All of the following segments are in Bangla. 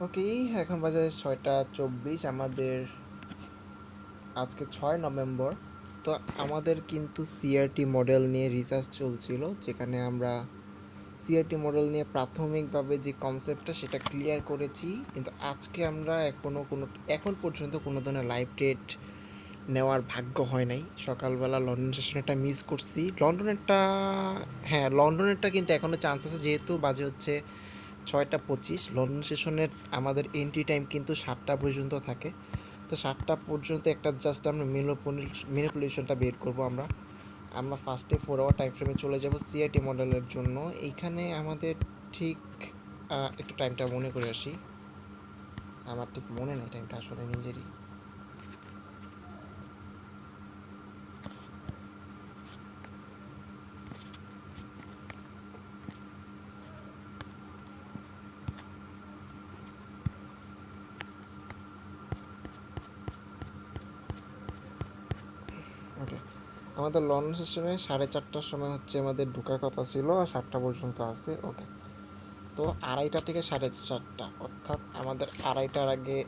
ওকে, এখন বাজে 6টা 24। আমাদের আজকে 6 নভেম্বর। তো আমাদের কিন্তু সিআরটি মডেল নিয়ে রিসার্চ চলছিল, যেখানে আমরা সিআরটি মডেল নিয়ে প্রাথমিকভাবে যে কনসেপ্টটা সেটা ক্লিয়ার করেছি। কিন্তু আজকে আমরা এখন পর্যন্ত কোনো ধরনের লাইভ ডেট নেওয়ার ভাগ্য হয় নাই। সকালবেলা লন্ডন সেশনেরটা মিস করছি। লন্ডনেরটা কিন্তু এখনও চান্স আছে, যেহেতু বাজে হচ্ছে 6টা 25। লন্ডন সেশনের আমাদের এন্ট্রি টাইম কিন্তু 7টা পর্যন্ত থাকে। তো 7টা পর্যন্ত একটা জাস্ট আমরা ম্যানিপুলেশনটা বের করব। আমরা ফার্স্টে 4 আওয়ার টাইম ফ্রেমে চলে যাব সিআইটি মডেলের জন্য। এইখানে আমাদের ঠিক একটু টাইমটা মনে করে আসি। আমার ঠিক মনে নেই টাইমটা আসলে নিজেরই। ওকে, আমাদের লন্ডন সেশনে 4:30টার সময় হচ্ছে আমাদের ঢোকার কথা ছিল, আর 7টা পর্যন্ত আছে। ওকে, তো 2:30 থেকে 4:30, অর্থাৎ আমাদের 2:30টার আগে,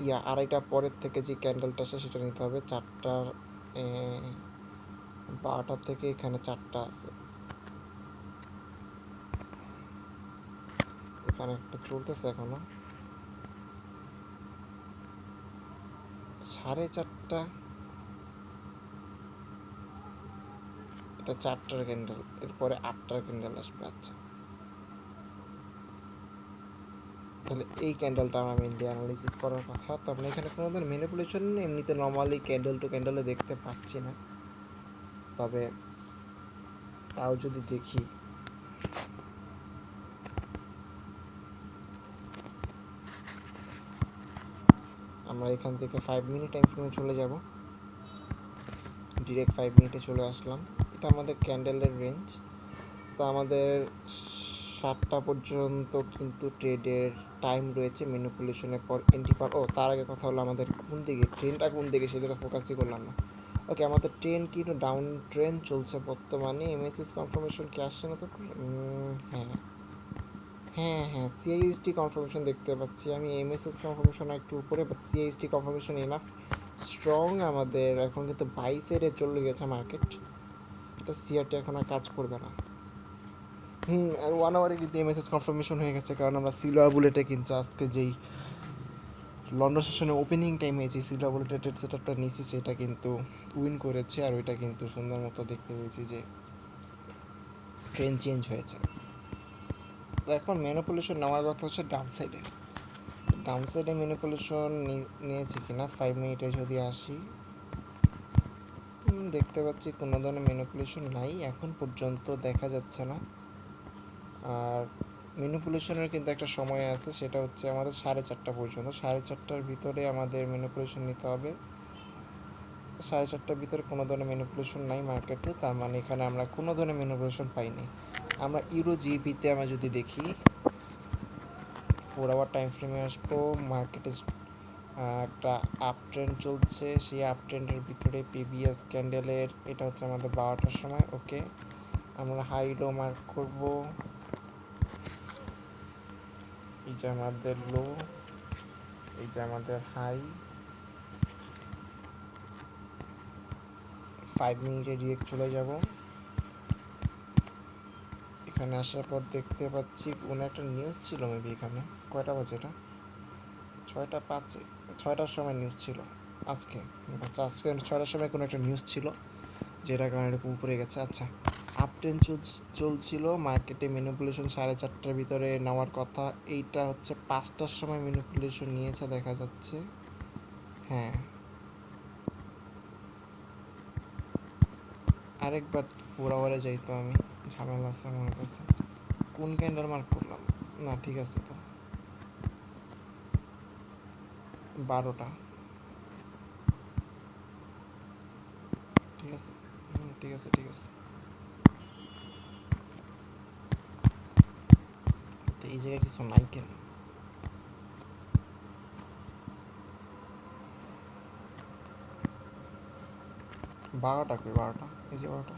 2:30টার পরের থেকে যে ক্যান্ডেলটা আসে সেটা নিতে হবে। 4টার 12টা থেকে এখানে 4টা আছে, এখানে একটা চলতেছে এখনো 4:30। এটা 4টার ক্যান্ডেল, এরপরে 8টার ক্যান্ডেল আসবে। আচ্ছা, তাহলে এই ক্যান্ডেলটা আমার মেনলি অ্যানালিসিস করার কথা। তো আমরা এখানে কোনো ধরনের ম্যানিপুলেশন এমনিতে নর্মালি ক্যান্ডেল টু ক্যান্ডেলে দেখতে পাচ্ছি না। তবে তাও যদি দেখি, আমরা এখান থেকে 5 মিনিট টাইম ফ্রেমে চলে যাব। ডিরেক্ট 5 মিনিটে চলে আসলাম। এটা আমাদের ক্যান্ডেলের রেঞ্জ। তো আমাদের 7টা পর্যন্ত কিন্তু ট্রেডের টাইম রয়েছে। ম্যানিপুলেশনের পর এন্ট্রি পার, তার আগে কথা হলো আমাদের কোন দিকে ট্রেনটা, কোন দিকে সেটা তো ফোকাসই করলাম না। ওকে, আমাদের ট্রেন কিন্তু ডাউন ট্রেন চলছে বর্তমানে। এমএসএস কনফার্মেশন কি আসছে না তো? হ্যাঁ হ্যাঁ হ্যাঁ, সিআইএসটি কনফার্মেশন দেখতে পাচ্ছি আমি। এমএসএস কনফার্মেশন একটু উপরে, বাট সিআইএসটি কনফার্মেশন এনাফ স্ট্রং। আমাদের এখন কিন্তু 22-এ চলে গেছে মার্কেট। এটা সিআরটি এখন আর কাজ করবে না। আর 1 আওয়ারে কিন্তু এমএসএস কনফার্মেশন হয়ে গেছে, কারণ আমরা সিলভার বুলেটে কিন্তু আজকে যেই লন্ডন সেশনে ওপেনিং টাইমে যে সিলভার বুলেটের সেটআপটা নিয়েছি সেটা কিন্তু উইন করেছে। আর ওইটা কিন্তু সুন্দর মতো দেখতে পেয়েছি যে ট্রেন চেঞ্জ হয়েছে। তো এখন ম্যানিপুলেশন নেওয়ার কথা হচ্ছে ডাউন সাইডে। ডাউন সাইডে ম্যানিপুলেশন নিয়েছি কিনা 5 মিনিটে যদি আসি, দেখতে পাচ্ছি কোনো ধরনের ম্যানিপুলেশন নাই এখন পর্যন্ত, দেখা যাচ্ছে না। আর ম্যানিপুলেশনের কিন্তু একটা সময় আছে, সেটা হচ্ছে আমাদের 4:30 পর্যন্ত। 4:30টার ভিতরে আমাদের ম্যানিপুলেশন নিতে হবে। 4:30টার ভিতরে কোনো ধরনের ম্যানিপুলেশন নাই মার্কেটে, তার মানে এখানে আমরা কোনো ধরনের ম্যানিপুলেশন পাইনি। আমরা ইউরো জিবিতে আমরা যদি দেখি 4 আওয়ার টাইম ফ্রেমে আসবো। মার্কেটে একটা আপ ট্রেন্ড চলছে, সেই আপ ট্রেন্ডের ভিতরে প্রিভিয়াস ক্যান্ডেলের এটা হচ্ছে আমাদের 12টার সময়। ওকে, আমরা হাই লো মার্ক করব। এই যে আমাদের লো, এই যে আমাদের হাই। 5 মিনিটে ডিরেক্ট চলে যাব। এখানে আসার পর দেখতে পাচ্ছি কোনো একটা নিউজ ছিল মেবি। এখানে কয়টা বাজে? এটা 6টা 5-এ, 6টার সময় নিউজ ছিল আজকে। আচ্ছা, আজকে 6টার সময় কোনো একটা নিউজ ছিল, যেটার কারণে এরকম উপরে গেছে। আচ্ছা, আপ ট্রেন্ড চলছিল মার্কেটে। ম্যানিপুলেশন 4:30টার ভিতরে নেওয়ার কথা। এইটা হচ্ছে 5টার সময় ম্যানিপুলেশন নিয়েছে দেখা যাচ্ছে। হ্যাঁ, আরেকবার 4 আওয়ারে যাইতো আমি, ঝামেলা আছে মনে হচ্ছে। কোন ক্যান্ডেল মার্ক করলাম? না, ঠিক আছে তো, 12টা। ঠিক আছে, ঠিক আছে ঠিক আছে। তো এই জায়গায় কিছু নাই কেন? 12টা কই? 12টা, এই যে 12টা।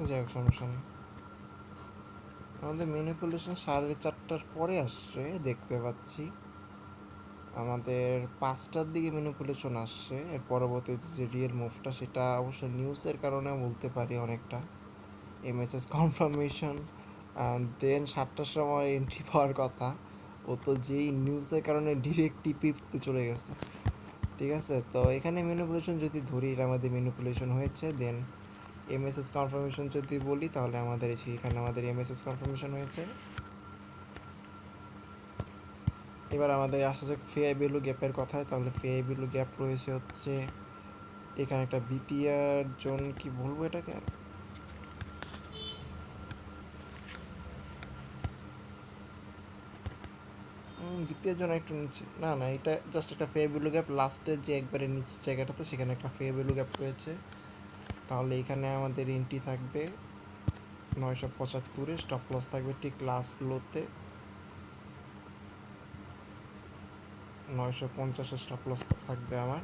যাই হোক, সমস্যা নেই। আমাদের ম্যানিপুলেশন 4:30টার পরে আসছে দেখতে পাচ্ছি। আমাদের 5টার দিকে ম্যানিপুলেশন আসছে। এর পরবর্তীতে যে রিয়েল মুভটা সেটা অবশ্য নিউজের কারণে বলতে পারি অনেকটা। এমএসএস কনফার্মেশন দেন 7টার সময় এন্ট্রি পাওয়ার কথা, ও তো যেই নিউজের কারণে ডিরেক্ট টিপিতে চলে গেছে। ঠিক আছে, তো এখানে ম্যানিপুলেশন যদি ধরি এটা আমাদের ম্যানিপুলেশন হয়েছে। দেন এমএসএস কনফার্মেশন যদি বলি তাহলে আমাদের এখানে আমাদের এমএসএস কনফার্মেশন হয়েছে। এবার আমাদের আসা যাক ফেয়ার ভ্যালু গ্যাপের কথায়। তাহলে ফেয়ার ভ্যালু গ্যাপ রয়েছে হচ্ছে এখানে একটা বিপিআর জোন, কি বলবো এটাকে, বিপিআর জোন একটু নিচে, না না এটা জাস্ট একটা ফেয়ার ভ্যালু গ্যাপ, লাস্টের যে একবারে নিচের জায়গাটাতে সেখানে একটা ফেয়ার ভ্যালু গ্যাপ রয়েছে। তাহলে এখানে আমাদের এন্ট্রি থাকবে 975-এ, স্টপ লস থাকবে ঠিক লাস্ট লোতে 950-এ স্টপ লস থাকবে আমার।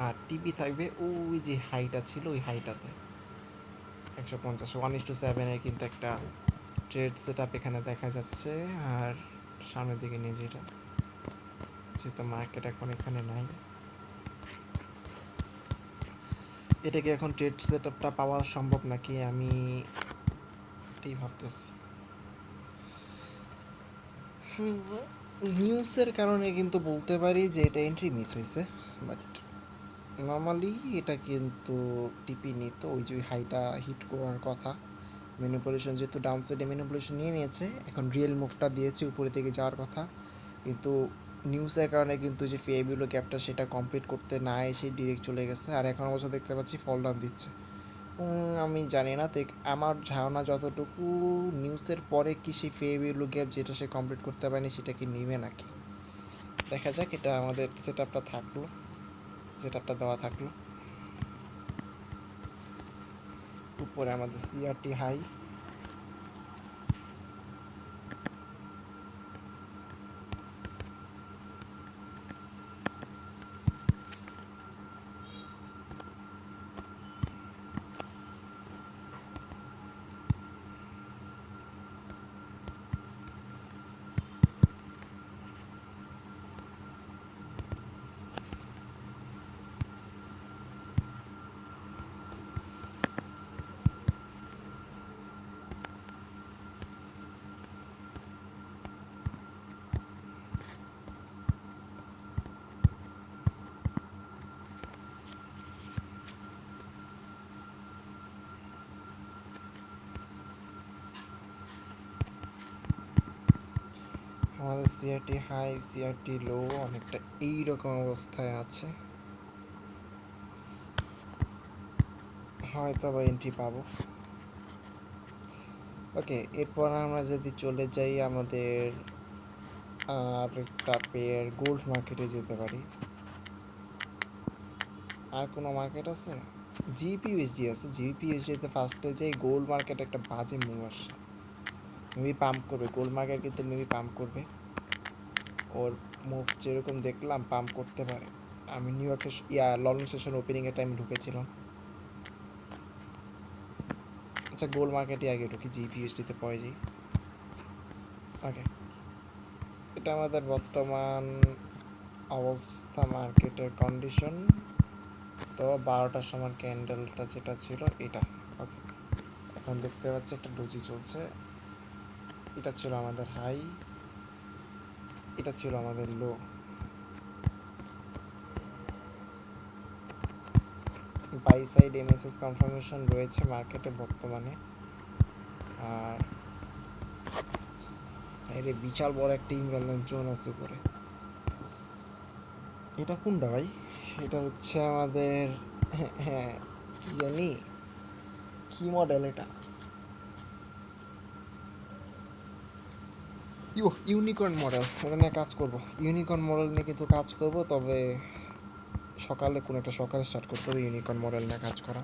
আর টিপি থাকবে ওই যে হাইটা ছিল ওই হাইটাতে 150, 1:7-এর কিন্তু একটা ট্রেড সেট আপ এখানে দেখা যাচ্ছে। আর সামনের দিকে নিয়ে যেটা, যেহেতু মার্কেট এখন এখানে নাই, এটাকে এখন ট্রেড সেট আপটা পাওয়া সম্ভব নাকি আমি এটাই ভাবতেছি। নিউজের কারণে কিন্তু বলতে পারি যে এটা এন্ট্রি মিস হয়েছে, বাট নর্মালি এটা কিন্তু টিপি নিত ওই যে হাইটা হিট করার কথা। ম্যানিপুলেশন যেহেতু ডাউন সাইডে ম্যানিপুলেশন নিয়ে নিয়েছে, এখন রিয়েল মুভটা দিয়েছে উপরে দিকে যাওয়ার কথা, কিন্তু নিউজের কারণে কিন্তু যে ফেয়ারভ্যালু গ্যাপটা সেটা কমপ্লিট করতে না এসে ডিরেক্ট চলে গেছে। আর এখন অবশ্য দেখতে পাচ্ছি ফল ডাউন দিচ্ছে। আমি জানি না, আমার ধারণা যতটুকু নিউজের পরে কি সেই ফেয়ারভ্যালু গ্যাপ যেটা সে কমপ্লিট করতে পারেনি সেটা কি নেবে নাকি, দেখা যাক। এটা আমাদের সেট আপটা থাকলো, সেট আপটা দেওয়া থাকলো। উপরে আমাদের সিআরটি হাই, আমাদের সিআরটি হাই সিআরটি লো অনেকটা এইরকম অবস্থায় আছে, হয়তো বা এন্ট্রি পাবো। ওকে, এরপর আমরা যদি চলে যাই আমাদের আর একটা পেয়ার গোল্ড মার্কেটে যেতে পারি। আর কোনো মার্কেট আছে? জিপিইউএসডি আছে। জিপিইউএসডিতে ফার্স্টে যে গোল্ড মার্কেট একটা বাজে মুভ আসছে, মেবি পাম্প করবে গোল্ড মার্কেট, কিন্তু মেবি পাম্প করবে। ওর মুভ যেরকম দেখলাম পাম্প করতে পারে। আমি নিউ ইয়র্কের লন্ডন সেশন ওপেনিংয়ের টাইম ঢুকেছিলাম। আচ্ছা গোল্ড মার্কেটে আগে ঢুকি, জিপিইউএসডিতে পড়ে যাই। ওকে, এটা আমাদের বর্তমান অবস্থা মার্কেটের কন্ডিশন। তো 12টার সময় ক্যান্ডেলটা যেটা ছিল এটা, ওকে এখন দেখতে পাচ্ছি একটা ডোজি চলছে। এটা ছিল আমাদের হাই, এটা ছিল আমাদের লো। বাই সাইড এমএসএস কনফার্মেশন রয়েছে মার্কেটে বর্তমানে। আর এর বিশাল বড় একটা ইমব্যালেন্স জোন আছে উপরে। এটা কোনটা ভাই? এটা হচ্ছে আমাদের হ্যাঁ কি জানি কি মডেল এটা, ইউনিকর্ন মডেল। এটা নিয়ে কাজ করব, ইউনিকর্ন মডেল নিয়ে কিন্তু কাজ করব, তবে সকালে কোনো একটা সকালে স্টার্ট করতে হবে ইউনিকর্ন মডেল নিয়ে কাজ করা।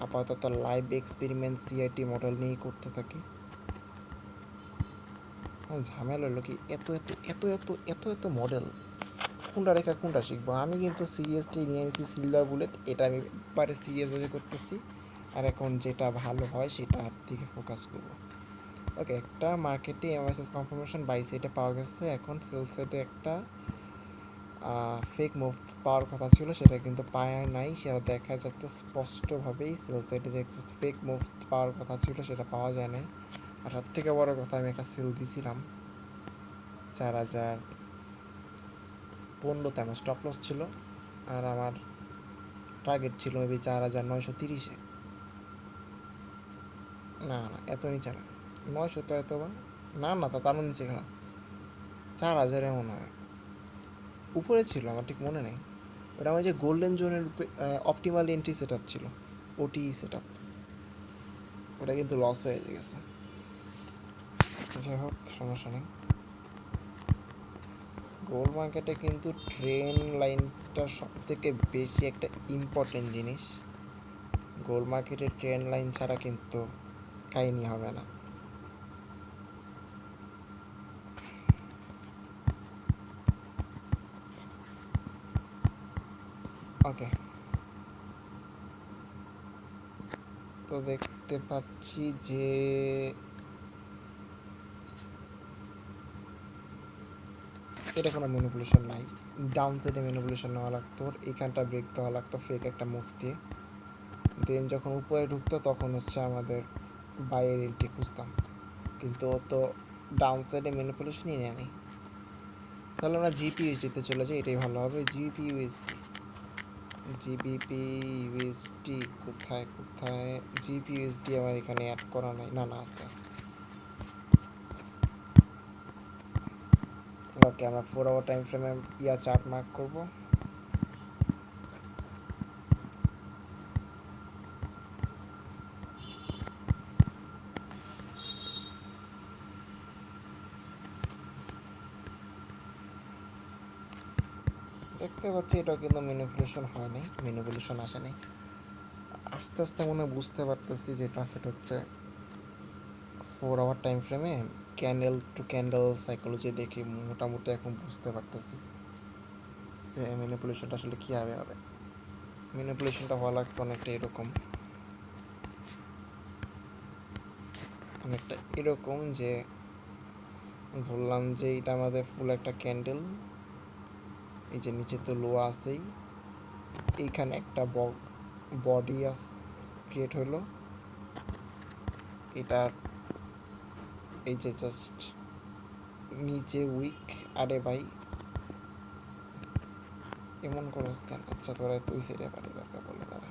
আপাতত লাইভ এক্সপেরিমেন্ট সিআইটি মডেল নিয়েই করতে থাকি। ঝামেলা হলো কি, এত এত এত এত এত এত মডেল, কোনটা রেখা কোনটা শিখবো। আমি কিন্তু সিরিয়াসলি নিয়ে নিয়েছি সিলভার বুলেট, এটা আমি একবারে সিরিয়াসভাবে করতেছি। আর এখন যেটা ভালো হয় সেটার দিকে ফোকাস করব। ওকে, একটা মার্কেটে এমএসএস কনফার্মেশন বাই সাইডে পাওয়া গেছে। এখন সেল সাইডে একটা ফেক মুভ পাওয়ার কথা ছিল, সেটা কিন্তু পায় নাই। সেটা দেখা যাচ্ছে স্পষ্টভাবেই সেল সাইডে যে ফেক মুভ পাওয়ার কথা ছিল সেটা পাওয়া যায় নাই। আর সব থেকে বড় কথা, আমি একটা সেল দিছিলাম 4015তে, আমার স্টপ লস ছিল আর আমার টার্গেট ছিল মেবি 4930-এ। না না, এত নিচে না, 900 তো এত বা না না, তারও নিচে না, 4000 মনে হয় উপরে ছিল, আমার ঠিক মনে নেই। ওটা আমার যে গোল্ডেন জোনের অপটিমাল এন্ট্রি সেট আপ ছিল, ওটি সেট আপ, ওটা কিন্তু লস হয়ে গেছে। যাই হোক, সমস্যা নেই। গোল্ড মার্কেটে কিন্তু ট্রেন লাইনটা সব থেকে বেশি একটা ইম্পর্টেন্ট জিনিস। গোল্ড মার্কেটে ট্রেন লাইন ছাড়া কিন্তু কাহিনি হবে না। ওকে, তো দেখতে পাচ্ছি যে এটা কোনো ম্যানিপুলেশন নাই। ডাউন সাইডে ম্যানিপুলেশন নেওয়া লাগতো, এইখানটা ব্রেক দেওয়া লাগতো ফেক একটা মুভ দিয়ে, দেন যখন উপরে ঢুকতো তখন হচ্ছে আমাদের বাইরের এন্ট্রি খুঁজতাম, কিন্তু ও তো ডাউন সাইডে ম্যানিপুলেশনই নেয়নি। তাহলে আমরা জিপিইউএসডিতে চলে যাই, এটাই ভালো হবে। জিপিইউএসডি, জিবিপিইউএসডি কোথায় কোথায়? জিপিইউএসডি আমার এখানে অ্যাড করা নাই, না না আস্তে আস্তে। ওকে, আমরা 4 আওয়ার টাইম ফ্রেমে চার্ট মার্ক করব। দেখতে পাচ্ছি এটাও কিন্তু ম্যানিপুলেশন হয় নাই, ম্যানিপুলেশন আসে নাই। আস্তে আস্তে মনে বুঝতে পারতেছি যেটা, সেটা হচ্ছে 4 আওয়ার টাইম ফ্রেমে ক্যান্ডেল টু ক্যান্ডেল সাইকোলজি দেখে মোটামুটি এখন বুঝতে পারতেছি যে ম্যানিপুলেশনটা আসলে কীভাবে হবে। ম্যানিপুলেশনটা হওয়া লাগতো অনেকটা এরকম, যে ধরলাম যে এটা আমাদের ফুল একটা ক্যান্ডেল, এই যে নিচে তো লো আছেই, এইখানে একটা বডি ক্রিয়েট হলো, এটা এই যে জাস্ট নিচে উইক। আরে ভাই এমন করোস কেন? আচ্ছা তোরা তুই সেরে পারি দরকার বলে তারা।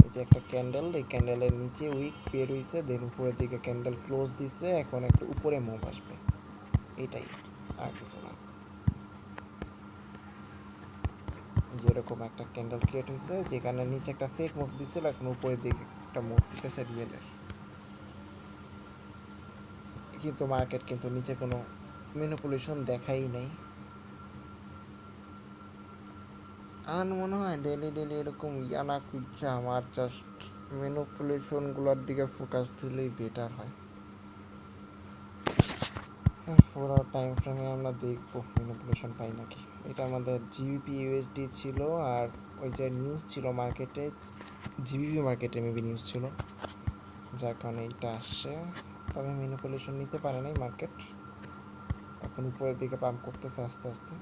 এই যে একটা ক্যান্ডেল, এই ক্যান্ডেলের নিচে উইক বের হইছে, দেন উপরের দিকে ক্যান্ডেল ক্লোজ দিছে, এখন একটা উপরে মুভ আসবে, এটাই, আর কিছু না। যেরকম একটা ক্যান্ডেল ক্রিয়েট হয়েছে, যেখানে নিচে একটা ফেক মুভ দিছিল, এখন উপরের দিকে একটা মুভ দিতেছে রিয়েলের। কিন্তু মার্কেট কিন্তু নিচে কোনো ম্যানিপুলেশন দেখাই নাই। আমার মনে হয় ডেলি ডেলি এরকম না খুঁজছে, আমার জাস্ট ম্যানিপুলেশনগুলোর দিকে ফোকাস দিলেই বেটার হয়। 4 আওয়ার টাইম ফ্রেমে আমরা দেখবো ম্যানিপুলেশন পাই নাকি। এটা আমাদের জিবিপি ইউএসডি ছিল, আর ওই যে নিউজ ছিল মার্কেটে, জিবিপি মার্কেটে মেবি নিউজ ছিল, যার কারণে এইটা আসছে। তবে ম্যানিপুলেশন নিতে পারে নাই মার্কেট, এখন উপরের দিকে পাম্প করতেছে আস্তে আস্তে।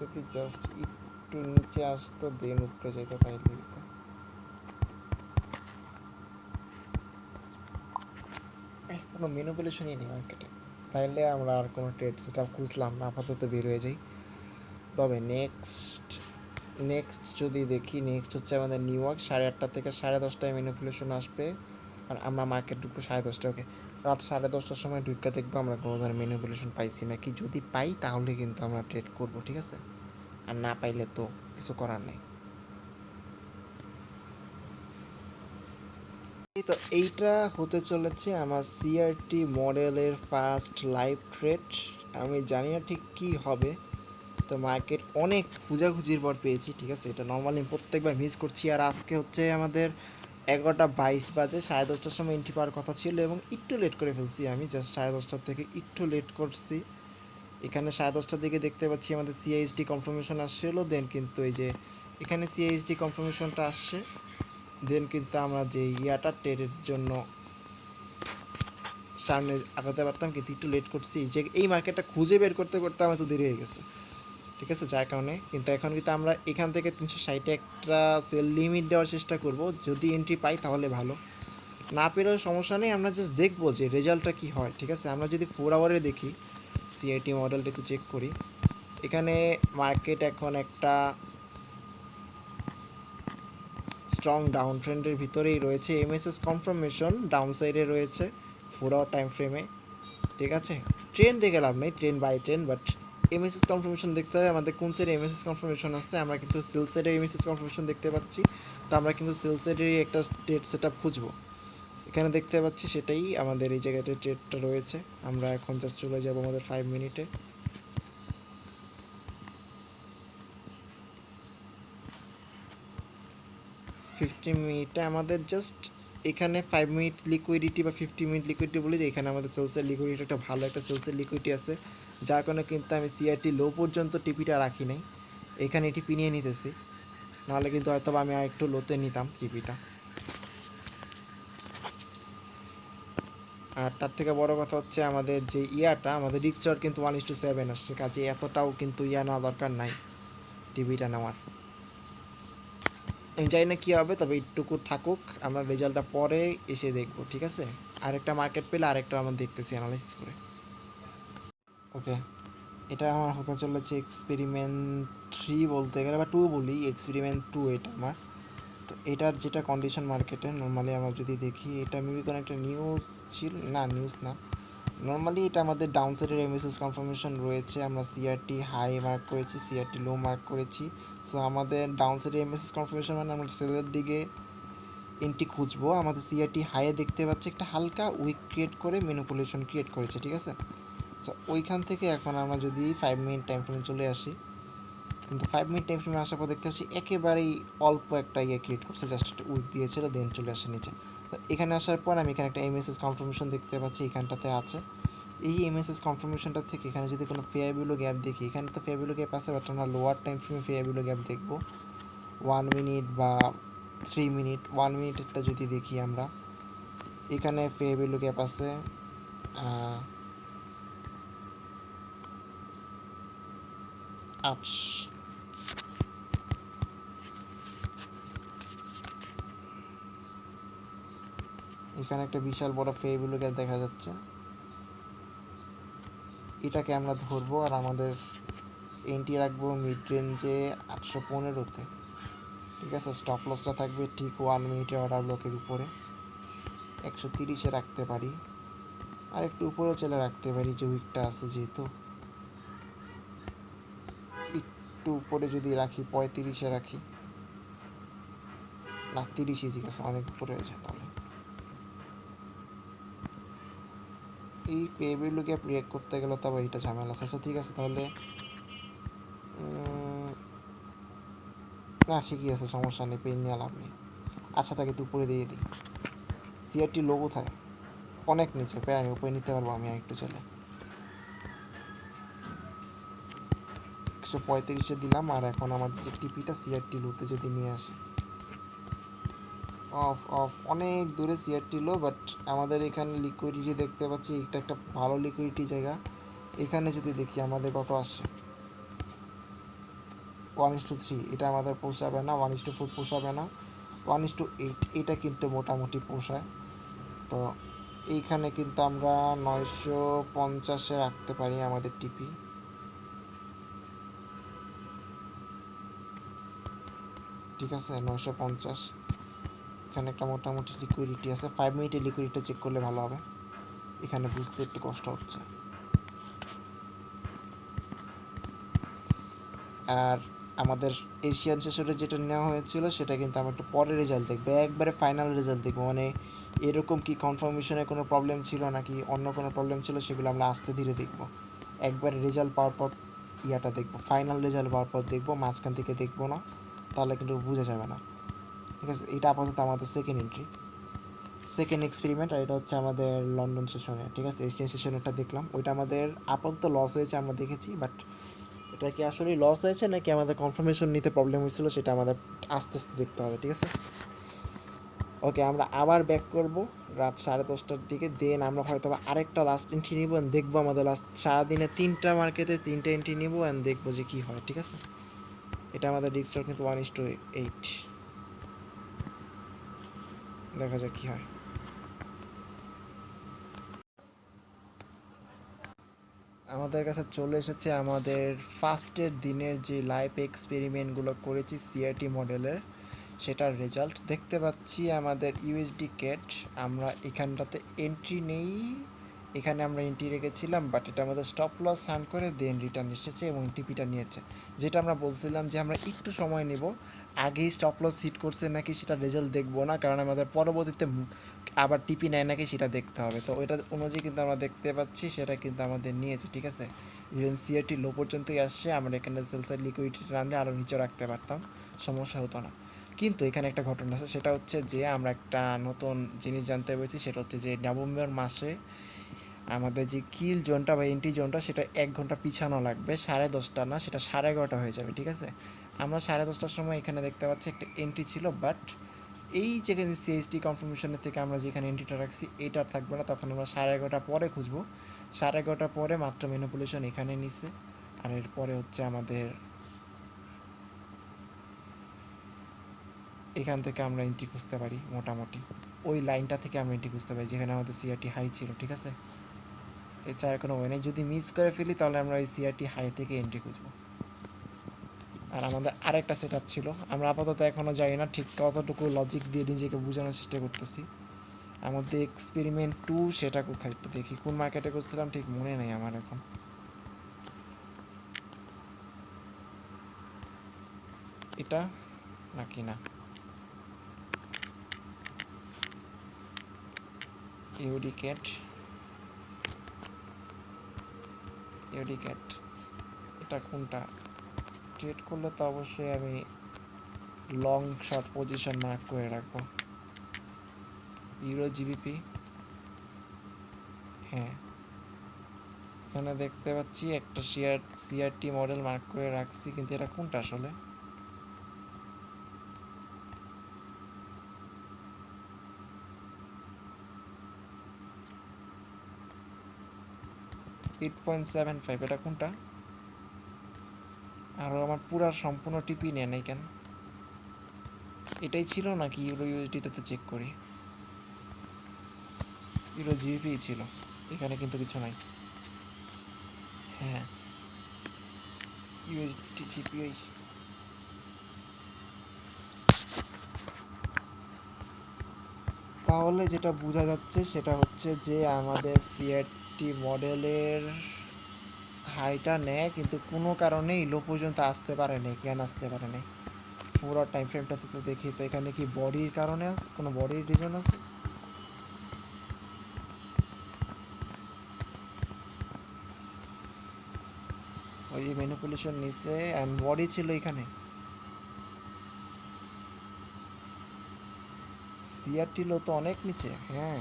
যদি জাস্ট একটু নিচে আসতো দেন উপরে যেত তাইলে হইতো। কোনো ম্যানিপুলেশনই নেই মার্কেটে, তাইলে আমরা আর কোনো ট্রেড সেট আপ খুঁজলাম না, আপাতত বের হয়ে যাই। তবে নেক্সট যদি দেখি, নেক্সট হচ্ছে আমাদের নিউ ইয়র্ক 8:30 থেকে 10:30টায় ম্যানিপুলেশন আসবে, আর আমরা মার্কেট ঢুকবো 10:30টায়। ওকে, রাত 10:30টার সময় ঢুকে দেখবো আমরা কোনো ধরনের ম্যানিপুলেশন পাইছি নাকি। যদি পাই তাহলে কিন্তু আমরা ট্রেড করবো, ঠিক আছে? আর না পাইলে তো কিছু করার নেই। তো এইটা হতে চলেছে আমার সিআরটি মডেলের ফার্স্ট লাইভ ট্রেড। আমি জানি না ঠিক কী হবে, তো মার্কেট অনেক খোঁজাখুঁজির পর পেয়েছি, ঠিক আছে? এটা নর্মালি প্রত্যেকবার মিস করছি। আর আজকে হচ্ছে আমাদের 11:22 বাজে, 10:30টার সময় এন্ট্রি পাওয়ার কথা ছিল এবং একটু লেট করে ফেলছি আমি, জাস্ট 10:30টার থেকে একটু লেট করছি। এখানে 10:30টার দিকে দেখতে পাচ্ছি আমাদের সিআইএসডি কনফার্মেশন আসছিল, দেন কিন্তু এই যে এখানে সিআইএসডি কনফার্মেশনটা আসছে, দেন কিন্তু আমরা যে ইয়াটা ট্রেডের জন্য সামনে আগাতে পারতাম, কিন্তু একটু লেট করছি। যে এই মার্কেটটা খুঁজে বের করতে করতে আমার তো দেরি হয়ে গেছে, ঠিক আছে, যার কারণে কিন্তু এখন কিন্তু আমরা এখান থেকে 360 একটা সেল লিমিট দেওয়ার চেষ্টা করব, যদি এন্ট্রি পাই তাহলে ভালো, না পেলেও সমস্যা নেই, আমরা জাস্ট দেখবো যে রেজাল্টটা কি হয়, ঠিক আছে। আমরা যদি 4 আওয়ারে দেখি, সিআইটি মডেলটা একটু চেক করি, এখানে মার্কেট এখন একটা স্ট্রং ডাউন ট্রেন্ডের ভিতরেই রয়েছে, এমএসএস কনফার্মেশন ডাউন সাইডে রয়েছে 4 আওয়ার টাইম ফ্রেমে, ঠিক আছে। ট্রেন্ড দেখে লাভ নেই, trend by trend, but MSS confirmation দেখতে হবে আমাদের কোন সাইডে এমএসএস কনফার্মেশন আসছে। আমরা কিন্তু সেল সাইডে এমএসএস কনফার্মেশন দেখতে পাচ্ছি, তো আমরা কিন্তু সেল সাইডেরই একটা ট্রেড সেট আপ খুঁজবো। এখানে দেখতে পাচ্ছি সেটাই আমাদের এই জায়গাতে ট্রেডটা রয়েছে। আমরা এখন জাস্ট চলে যাব আমাদের 5 মিনিটে। ফিফটি মিনিটে আমাদের জাস্ট এখানে 5 মিনিট লিকুইডিটি বা 50 মিনিট লিকুইডিটি বলি, যে এখানে আমাদের সেলসের লিকুইডিটি একটা ভালো একটা সেলসের লিকুইডিটি আছে, যার কারণে কিন্তু আমি সিআরটি লো পর্যন্ত টিপিটা রাখি নাই, এখানে টিপি নিয়ে নিতেছি, নাহলে কিন্তু হয়তো আমি আর একটু লোতে নিতাম টিপিটা। আর তার থেকে বড় কথা হচ্ছে আমাদের যে ইয়াটা, আমাদের রিক্স রেট কিন্তু 1:7 আসছে, কাজে এতটাও কিন্তু ইয়া নেওয়া দরকার নাই টিভিটা নেওয়ার। আমি জানি না কী হবে, তবে এইটুকু থাকুক, আমরা রেজাল্টটা পরে এসে দেখবো, ঠিক আছে। আরেকটা মার্কেট পেলে আরেকটা আমরা দেখতেছি অ্যানালাইসিস করে। ওকে, এটা আমার হতে চলেছে এক্সপেরিমেন্ট 3 বলতে গেলে, বা 2 বলি, এক্সপেরিমেন্ট 2 এটা আমার। তো এটার যেটা কন্ডিশন মার্কেটে নর্মালি আমরা যদি দেখি, এটা মেবি কোনো একটা নিউজ ছিল, না নিউজ না, নর্মালি এটা আমাদের ডাউন সাইডের এমএসএস কনফার্মেশন রয়েছে, আমরা সিআরটি হাই মার্ক করেছি, সিআরটি লো মার্ক করেছি। সো আমাদের ডাউন সাইডে এমএসএস কনফার্মেশন মানে আমরা সেলের দিকে এন্ট্রি খুঁজবো। আমাদের সিআরটি হাইয়ে দেখতে পাচ্ছি একটা হালকা উইক ক্রিয়েট করে ম্যানিপুলেশন ক্রিয়েট করেছে, ঠিক আছে। সো ওইখান থেকে এখন আমরা যদি 5 মিনিট টাইম ফ্রেমে চলে আসি, কিন্তু 5 মিনিট টাইম ফ্রেমে আসার পর দেখতে পাচ্ছি একেবারেই অল্প একটা ইয়ে ক্রিয়েট করছে, জাস্ট একটা উইক দিয়েছিল, দেন চলে আসে নিচে। তো এখানে আসার পর আমি এখানে একটা এমএসএস কনফার্মেশন দেখতে পাচ্ছি, এখানটাতে আছে। এই এমএসএস কনফার্মেশনটা থেকে এখানে যদি কোনো ফেয়ার ভ্যালু গ্যাপ দেখি, এখানে তো ফেয়ার ভ্যালু গ্যাপ আছে, বাট আমরা লোয়ার টাইম ফ্রেমে ফেয়ার ভ্যালু গ্যাপ দেখবো 1 মিনিট বা 3 মিনিট। 1 মিনিটেরটা যদি দেখি আমরা, এখানে ফেয়ার ভ্যালু গ্যাপ আছে 8। এখানে একটা বিশাল বড় ফেয়ার ভ্যালু গ্যাপ দেখা যাচ্ছে, এটাকে আমরা ধরবো আর আমাদের এন্ট্রি রাখবো মিড রেঞ্জে 815-তে, ঠিক আছে। স্টপ লসটা থাকবে ঠিক 1 মিনিটের অর্ডার ব্লকের উপরে, 130-এ রাখতে পারি, আর একটু উপরেও চলে রাখতে পারি, যে উইকটা আছে যেহেতু। একটু উপরে যদি রাখি 35-এ রাখি, না 30-ই ঠিক আছে, অনেক উপরে হয়েছে তাহলে। এই পে ভ্যালু গ্যাপ রিয়েক্ট করতে গেলে তবে এটা ঝামেলা আছে। আচ্ছা ঠিক আছে, তাহলে না ঠিকই আছে, সমস্যা নেই, পেন নিয়ে লাভ নেই। আচ্ছা তাকে তো উপরে দিয়ে দিই। সিআরটি লো কোথায়? অনেক নিচে, প্যারানি উপরে নিতে পারবো আমি আর একটু চলে। 135-এ দিলাম, আর এখন আমাদের যে টিপিটা সিআরটি লোতে যদি নিয়ে আসে, অফ অফ অনেক দূরে সিআরটি লো, বাট আমাদের এখানে লিকুইডিটি দেখতে পাচ্ছি, এটা একটা ভালো লিকুইডিটি জায়গা। এখানে যদি দেখি আমাদের কত আসছে 1:3, এটা আমাদের পোষাবে না, 1:4 পোষাবে না, 1:8 এটা কিন্তু মোটামুটি পোষায়। তো এইখানে কিন্তু আমরা 950-এ রাখতে পারি আমাদের টিপি, ঠিক আছে 950। এখানে একটা মোটামুটি লিকুইডিটি আছে, 5 মিনিটের লিকুইডিটি চেক করলে ভালো হবে, এখানে বুঝতে একটু কষ্ট হচ্ছে। আর আমাদের এশিয়ান সেশনে যেটা নেওয়া হয়েছিল সেটা কিন্তু আমরা একটু পরে রেজাল্ট দেখবো, একবারে ফাইনাল রেজাল্ট দেখবো, মানে এরকম কি কনফার্মেশনে কোনো প্রবলেম ছিল নাকি অন্য কোনো প্রবলেম ছিল, সেগুলো আমরা আস্তে ধীরে দেখবো। একবারে রেজাল্ট পাওয়ার পর দেখবো, ফাইনাল রেজাল্ট পাওয়ার পর দেখবো, মাঝখান থেকে দেখবো না, তাহলে কিন্তু বোঝা যাবে না, ঠিক আছে, এটা আপাতত আমাদের সেকেন্ড এন্ট্রি, সেকেন্ড এক্সপেরিমেন্ট। আর এটা হচ্ছে আমাদের লন্ডন সেশনে, ঠিক আছে, এশিয়ান সেশনেরটা দেখলাম, ওইটা আমাদের আপাতত লস হয়েছে আমরা দেখেছি, বাট এটা কি আসলে লস হয়েছে নাকি আমাদের কনফার্মেশন নিতে প্রবলেম হয়েছিল সেটা আমাদের আস্তে আস্তে দেখতে হবে, ঠিক আছে। ওকে, আমরা আবার ব্যাক করব রাত 10:30টার দিকে, দেন আমরা হয়তো আরেকটা লাস্ট এন্ট্রি নিব, দেখবো আমাদের লাস্ট সারাদিনে 3টা মার্কেটে 3টা এন্ট্রি নিব, অ্যান্ড দেখবো যে কী হয়, ঠিক আছে। এটা আমাদের ডিক্সটার কিন্তু 1:8, দেখা যাক কী হয়। আমাদের কাছে চলে এসেছে আমাদের ফার্স্টের দিনের যে লাইভ এক্সপেরিমেন্টগুলো করেছি সিআরটি মডেলের, সেটার রেজাল্ট দেখতে পাচ্ছি। আমাদের ইউএসডি ক্যাট আমরা এখানটাতে এন্ট্রি নেই, এখানে আমরা এন্ট্রি রেখেছিলাম, বাট এটা আমাদের স্টপ লস হান্ট করে দেন রিটার্ন এসেছে এবং টিপিটা নিয়েছে। যেটা আমরা বলছিলাম যে আমরা একটু সময় নেব, আগেই স্টপ লস হিট করছে নাকি সেটা রেজাল্ট দেখবো না, কারণ আমাদের পরবর্তীতে আবার টিপি নেয় নাকি সেটা দেখতে হবে। তো ওইটা অনুযায়ী কিন্তু আমরা দেখতে পাচ্ছি সেটা কিন্তু আমাদের নিয়েছে, ঠিক আছে। ইভেন সিআরটি লো পর্যন্তই আসছে, আমরা এখানে সেলসের লিকুইডিটি আনলে আরও নিচে রাখতে পারতাম, সমস্যা হতো না। কিন্তু এখানে একটা ঘটনা আছে, সেটা হচ্ছে যে আমরা একটা নতুন জিনিস জানতে পেরেছি, সেটা হচ্ছে যে নভেম্বর মাসে আমাদের যে কিল জোনটা বা এন্ট্রি জোনটা সেটা 1 ঘন্টা পিছানো লাগবে, 10:30 না, সেটা 11:30 হয়ে যাবে, ঠিক আছে। আমরা 10:30টার সময় এখানে দেখতে পাচ্ছি একটা এন্ট্রি ছিল, বাট এই যেখানে সিএসডি কনফার্মেশনের থেকে আমরা যেখানে এন্ট্রিটা রাখছি এটা থাকবে না, তখন আমরা 11:30 পরে খুঁজবো। 11:30 পরে মাত্র ম্যানিপুলেশন এখানে নিছে, আর এরপরে হচ্ছে আমাদের এখান থেকে আমরা এন্ট্রি খুঁজতে পারি, মোটামুটি ওই লাইনটা থেকে আমরা এন্ট্রি খুঁজতে পারি যেখানে আমাদের সিআরটি হাই ছিল, ঠিক আছে। এছাড়া কোনো ওয়ে নেই, যদি মিস করে ফেলি তাহলে আমরা ওই সিআরটি হাই থেকে এন্ট্রি খুঁজবো। আর আমাদের আরেকটা সেট আপ ছিল, আমরা আপাতত এখনও জানি না ঠিক কতটুকু লজিক দিয়ে নিজেকে বোঝানোর চেষ্টা করতেছি। আমাদের এক্সপেরিমেন্ট 2 সেটা কোথায় একটু দেখি, কোন মার্কেটে করছিলাম ঠিক মনে নেই আমার এখন। এটা নাকি না, ইউডি ক্যাট, ইউডি ক্যাট, এটা কোনটা? ট্রেড করলে তো অবশ্যই আমি লং শর্ট পজিশন মার্ক করে রাখবো। ইউরো জিবিপি, হ্যাঁ এখানে দেখতে পাচ্ছি একটা সিআরটি মডেল মার্ক করে রাখছি, কিন্তু এটা কোনটা আসলে? $8.75, এটা কোনটা? আর আমার পুরা সম্পূর্ণ টিপি নেয় নাই কেন? এটাই ছিল নাকি ইউরো ইউএসডিতে চেক করি? ইউরো জিবিপি ছিল, এখানে কিন্তু কিছু নাই। হ্যাঁ ইউএসডি জিপিআই, তাহলে যেটা বোঝা যাচ্ছে সেটা হচ্ছে যে আমাদের সিআরটি মডেলের হাইটা নেয় কিন্তু কোনো কারণেই লো পর্যন্ত আসতে পারে নাই, কেন আসতে পারে নাই? পুরো টাইম ফ্রেমটাতে তো দেখি তো এখানে কি বডির কারণে আছে, কোনো বডির রিজন আছে? ওই যে ম্যানিপুলেশন নিচে অ্যান্ড বডি ছিল এখানে, সিআরটি লো তো অনেক নিচে, হ্যাঁ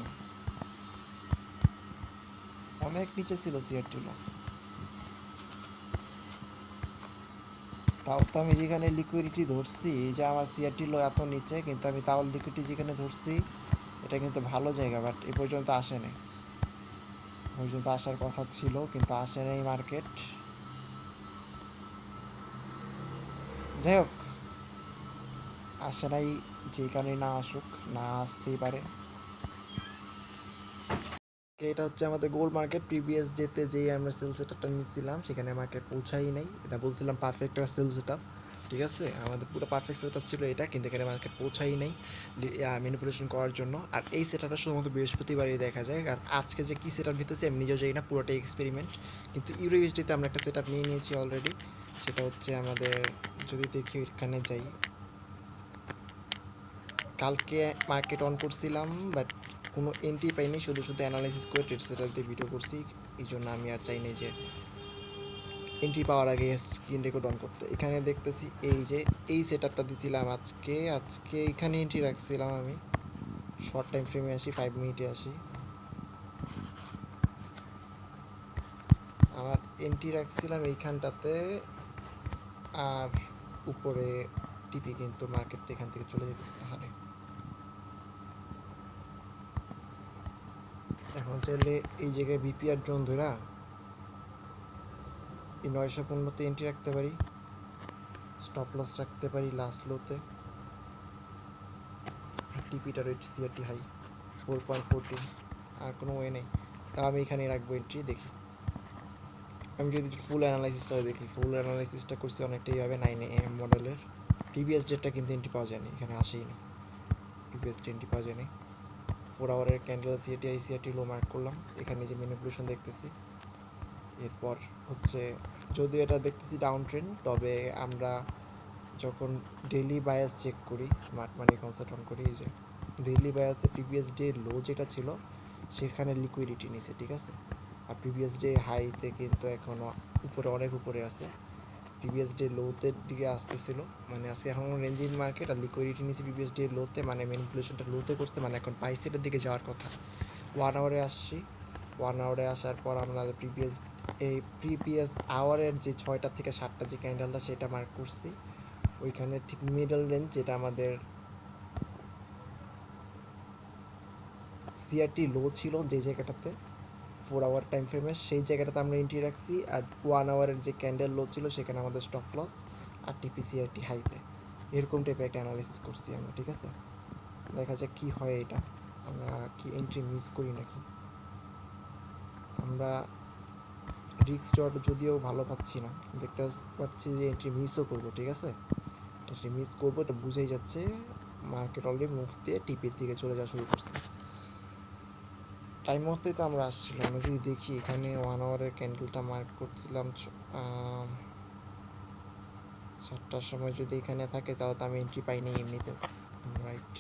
অনেক নিচে ছিল সিআরটি লো। তাও তো আমি যেখানে লিকুইডিটি ধরছি, এই যে আমার সিআরটি লো এত নিচে, কিন্তু আমি তাও লিকুইডিটি যেখানে ধরছি এটা কিন্তু ভালো জায়গা, বাট এ পর্যন্ত আসে নাই। পর্যন্ত আসার কথা ছিল কিন্তু আসে নাই মার্কেট। যাই হোক, আসে নাই, যে কারণে না আসুক, না আসতেই পারে। এটা হচ্ছে আমাদের গোল্ড মার্কেট, প্রিভিয়াস ডেতে যেই আমরা সেল সেটআপটা নিয়েছিলাম সেখানে মার্কেট পৌঁছাই নাই, এটা বলছিলাম পারফেক্ট একটা সেল সেটআপ, ঠিক আছে, আমাদের পুরো পারফেক্ট সেটআপ ছিল এটা, কিন্তু এখানে মার্কেট পৌঁছাই নাই ম্যানিপুলেশন করার জন্য। আর এই সেটআপটা শুধুমাত্র বৃহস্পতিবারই দেখা যায়, আর আজকে যে কী সেটআপ নিতেছি আমি নিজেও জানি না, পুরোটাই এক্সপেরিমেন্ট। কিন্তু ইউরো ইউএসডিতে আমরা একটা সেটআপ নিয়ে নিয়েছি অলরেডি, সেটা হচ্ছে আমাদের, যদি দেখি এখানে যাই, কালকে মার্কেট অন করছিলাম বাট কোনো এন্ট্রি পাইনি, শুধু শুধু অ্যানালাইসিস করে ট্রেড সেটার দিয়ে ভিডিও করছি, এই জন্য আমি আর চাইনি যে এন্ট্রি পাওয়ার আগে স্ক্রিন রেকর্ড অন করতে। এখানে দেখতেছি এই যে এই সেটআপটা দিছিলাম আজকে এখানে এন্ট্রি রাখছিলাম আমি। শর্ট টাইম ফ্রেমে আসি, 5 মিনিটে আসি। আমার এন্ট্রি রাখছিলাম এইখানটাতে, আর উপরে টিপি কিন্তু মার্কেট এখান থেকে চলে যেতেছে হারে। এখন চাইলে এই জায়গায় বিপিআর ড্রোন ধরা এই 915তে এন্ট্রি রাখতে পারি, স্টপ লস রাখতে পারি লাস্ট লোতে। টিপিটা রয়েছে সিআরটি হাই 4.14, আর কোনো ওয়ে নেই। আমি এখানে রাখবো এন্ট্রি। দেখি আমি যদি ফুল অ্যানালাইসিসটা দেখি, ফুল অ্যানালাইসিসটা করছি অনেকটাই হবে 9am মডেলের। প্রিভিয়াস ডেটটা কিন্তু এন্ট্রি পাওয়া যায়নি, এখানে আসেই না, প্রিভিয়াস ডে এন্ট্রি পাওয়া যায়নি। 4 আওয়ারের candle CRT I CRT low mark করলাম, এখানে যে ম্যানিপুলেশন দেখতেছি। এরপর হচ্ছে যদিও এটা দেখতেছি ডাউন ট্রেন্ড, তবে আমরা যখন ডেইলি বায়াস চেক করি, স্মার্ট মানি কনসেপ্ট অন করি, এই যে ডেইলি বায়াসে প্রিভিয়াস ডে লো যেটা ছিল সেখানে লিকুইডিটি নিছে, ঠিক আছে। আর প্রিভিয়াস ডে হাইতে কিন্তু এখনও উপরে, অনেক উপরে আছে। প্রিভিয়াস ডে লোতে দিকে আসতেছিল, মানে আজকে এখন রেঞ্জিং মার্কেট, আর লিকুইডিটি নিছে প্রিভিয়াস ডে লোতে, মানে ম্যানিপুলেশনটা লোতে করছে, মানে এখন পাইসেটের দিকে যাওয়ার কথা। 1 আওয়ারে আসছি, 1 আওয়ারে আসার পর আমরা প্রিভিয়াস আওয়ারের যে 6টা থেকে 7টা যে ক্যান্ডেলটা সেটা মার্ক করছি। ওইখানে ঠিক মিডল রেঞ্জ যেটা আমাদের সিআরটি লো ছিল যে জায়গাটাতে 4 আওয়ার টাইম ফ্রেমে, সেই জায়গাটাতে আমরা এন্ট্রি রাখছি। আর 1 আওয়ারের যে ক্যান্ডেল লো ছিল সেখানে আমাদের স্টপ লস, আর টিপিসিআরটি হাইতে। এরকম টাইপের একটা অ্যানালিসিস করছি আমরা, ঠিক আছে। দেখা যাক কি হয়, এটা আমরা কি এন্ট্রি মিস করি নাকি। আমরা রিস্ক রিওয়ার্ড যদিও ভালো পাচ্ছি না, দেখতে পাচ্ছি যে এন্ট্রি মিসও করবো, ঠিক আছে। এন্ট্রি মিস করবো, এটা বুঝেই যাচ্ছে। মার্কেট অলরেডি মুভ দিয়ে টিপির দিকে চলে যাওয়া শুরু করছে। টাইম মতোই তো আমরা আসছিলাম। আমরা যদি দেখি এখানে 1 আওয়ারের ক্যান্ডেলটা মার্ক করছিলাম 7টার সময়, যদি এখানে থাকে তাহলে তো আমি এন্ট্রি পাইনি এমনিতেও, রাইট।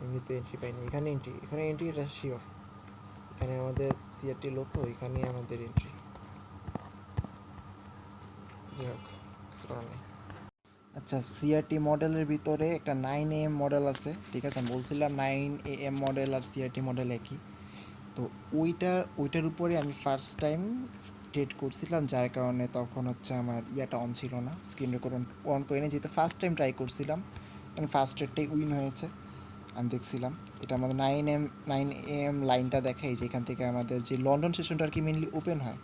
এমনিতে এন্ট্রি পাইনি, এখানে এন্ট্রি এটা শিওর। এখানে আমাদের সিআরটি লো, তো এখানেই আমাদের এন্ট্রি। যাই হোক, কিছু করার নেই। আচ্ছা, সিআরটি মডেলের ভিতরে একটা 9am মডেল আছে, ঠিক আছে। আমি বলছিলাম 9am মডেল আর সিআরটি মডেল একই। তো ওইটার উপরে আমি ফার্স্ট টাইম ট্রেড করছিলাম, যার কারণে তখন হচ্ছে আমার ইয়াটা অন ছিল না, স্ক্রিন রেকর্ড অন করে নিয়ে, যেহেতু ফার্স্ট টাইম ট্রাই করছিলাম, এবং ফার্স্ট ট্রেডটাই উইন হয়েছে। আমি দেখছিলাম এটা আমাদের 9am লাইনটা দেখাই, যে এখান থেকে আমাদের যে লন্ডন সেশনটা আর কি মেনলি ওপেন হয়,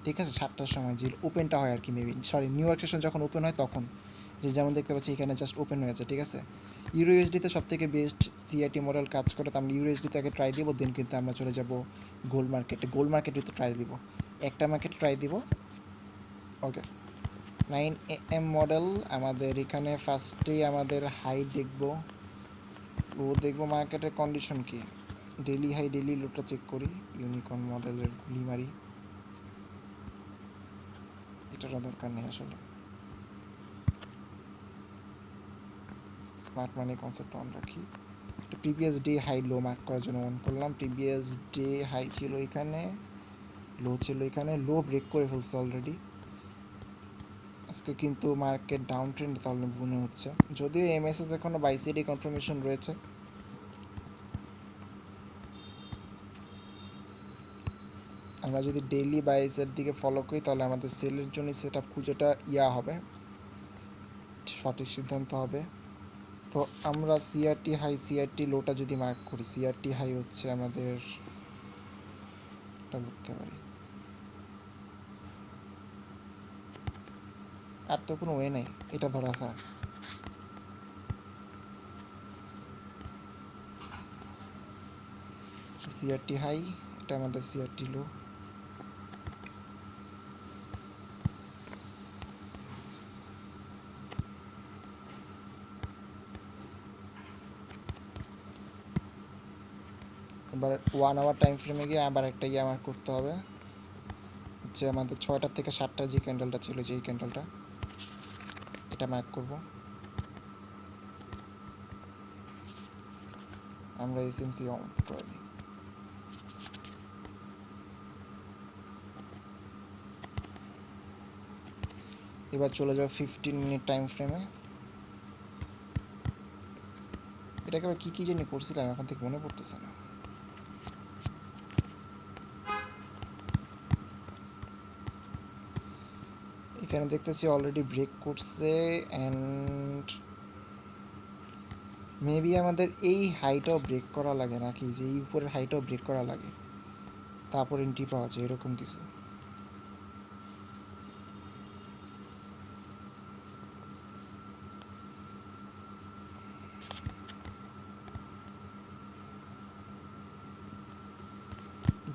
ঠিক আছে, 7টার সময় যে ওপেনটা হয় আর কি, maybe sorry new York session যখন ওপেন হয় তখন, যে যেমন দেখতে পাচ্ছি এখানে জাস্ট ওপেন হয়েছে, ঠিক আছে। ইউরোএসডিতে সব থেকে বেস্ট সিআইটি মডেল কাজ করে, তো আমরা ইউরোএসডিতে আগে ট্রাই দিব, দেন কিন্তু আমরা চলে যাব গোল্ড মার্কেটে তো ট্রাই দিব, একটা মার্কেটে ট্রাই দিব। ওকে, 9am মডেল আমাদের এখানে ফার্স্টেই আমাদের হাই দেখব, লো দেখব, মার্কেটের কন্ডিশন কি, ডেলি হাই ডেলি লোটা চেক করি, ইউনিকর্ন মডেলের গুলি মারি, এটারও দরকার নেই আসলে। স্মার্ট মানি কনসেপ্ট অন রাখি, previous day high low mark করার জন্য অন করলাম। প্রিভিয়াস ডে হাই ছিল এখানে, লো ছিল এখানে, লো ব্রেক করে ফেলছে অলরেডি। আজকে কিন্তু মার্কেট ডাউন ট্রেন্ড তাহলে মনে হচ্ছে, যদিও এমএসএস এখনো বাই সাইডে কনফার্মেশন রয়েছে। আমরা যদি ডেইলি বাইসের দিকে ফলো করি তাহলে আমাদের সেলের জন্য সেট আপ খুঁজেটা হবে, সঠিক সিদ্ধান্ত হবে। তো আমরা সিআরটি হাই সিআরটি লোটা যদি মার্ক করি, সিআরটি হাই হচ্ছে আমাদের, এটা ধরতে পারি, আর তো কোনো ওয়ে নেই, এটা ধরা স্যার। সিআরটি হাই, এটা আমাদের সিআরটি লো। এবার 1 আওয়ার টাইম ফ্রেমে গিয়ে আবার একটা মার্ক করতে হবে, হচ্ছে আমাদের 6টা থেকে 7টা যে ক্যান্ডেলটা ছিল, যেই ক্যান্ডেলটা, এটা মার্ক করব। আমরা এসএমসি অন করে দিই। এবার চলে যাও 15 মিনিট টাইম ফ্রেমে। এটাকে আবার কি জানি করছিলাম, এখন থেকে মনে পড়তেছে না। এখানে দেখতেছি অলরেডি ব্রেক করছে, অ্যান্ড মেবি আমাদের এই হাইটাও ব্রেক করা লাগে নাকি, যে এই উপরের হাইটাও ব্রেক করা লাগে, তারপর এন্ট্রি পাওয়া যায় এরকম কিছু।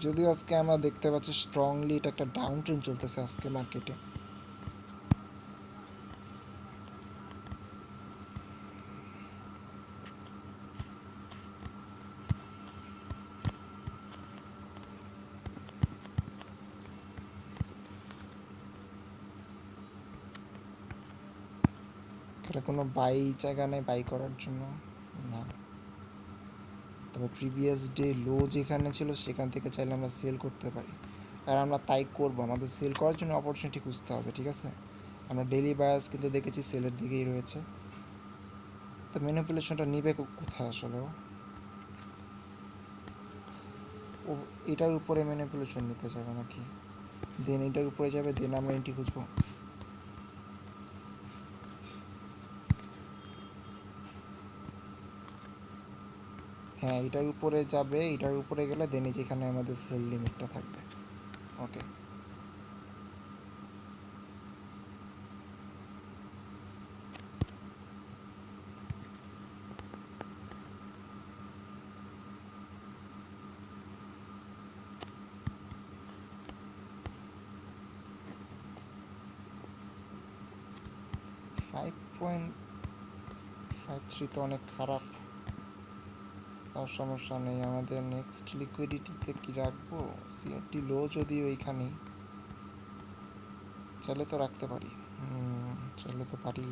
যদিও আজকে আমরা দেখতে পাচ্ছি স্ট্রংলি এটা একটা ডাউন ট্রেন্ড চলতেছে আজকে মার্কেটে। এটা কোনো বাই জায়গা নেই বাই করার জন্য না। তবে প্রিভিয়াস ডে লো যেখানে ছিল সেখান থেকে চাইলে আমরা সেল করতে পারি, আর আমরা তাই করব। আমাদের সেল করার জন্য অপরচুনিটি খুঁজতে হবে, ঠিক আছে? আমরা ডেইলি বায়াস কিন্তু দেখেছি সেলের দিকেই রয়েছে। তো ম্যানিপুলেশনটা নিবে কোথায় আসলে ও এটার উপরে ম্যানিপুলেশন নিতে যাবে নাকি, দেন এটার উপরে যাবে, দেন আমরা এন্ট্রি খুঁজবো। হ্যাঁ, এটার উপরে যাবে, এটার উপরে গেলে দেন যেখানে আমাদের সেল লিমিটটা থাকবে। ওকে, ফাইভ পয়েন্ট 53 তো অনেক খারাপ। তার সমস্যা নেই, আমাদের নেক্সট লিকুইডিটিতে কি রাখবো, সিআরটি লো যদি ওইখানেই, চাইলে তো রাখতে পারি। চাইলে তো পারি।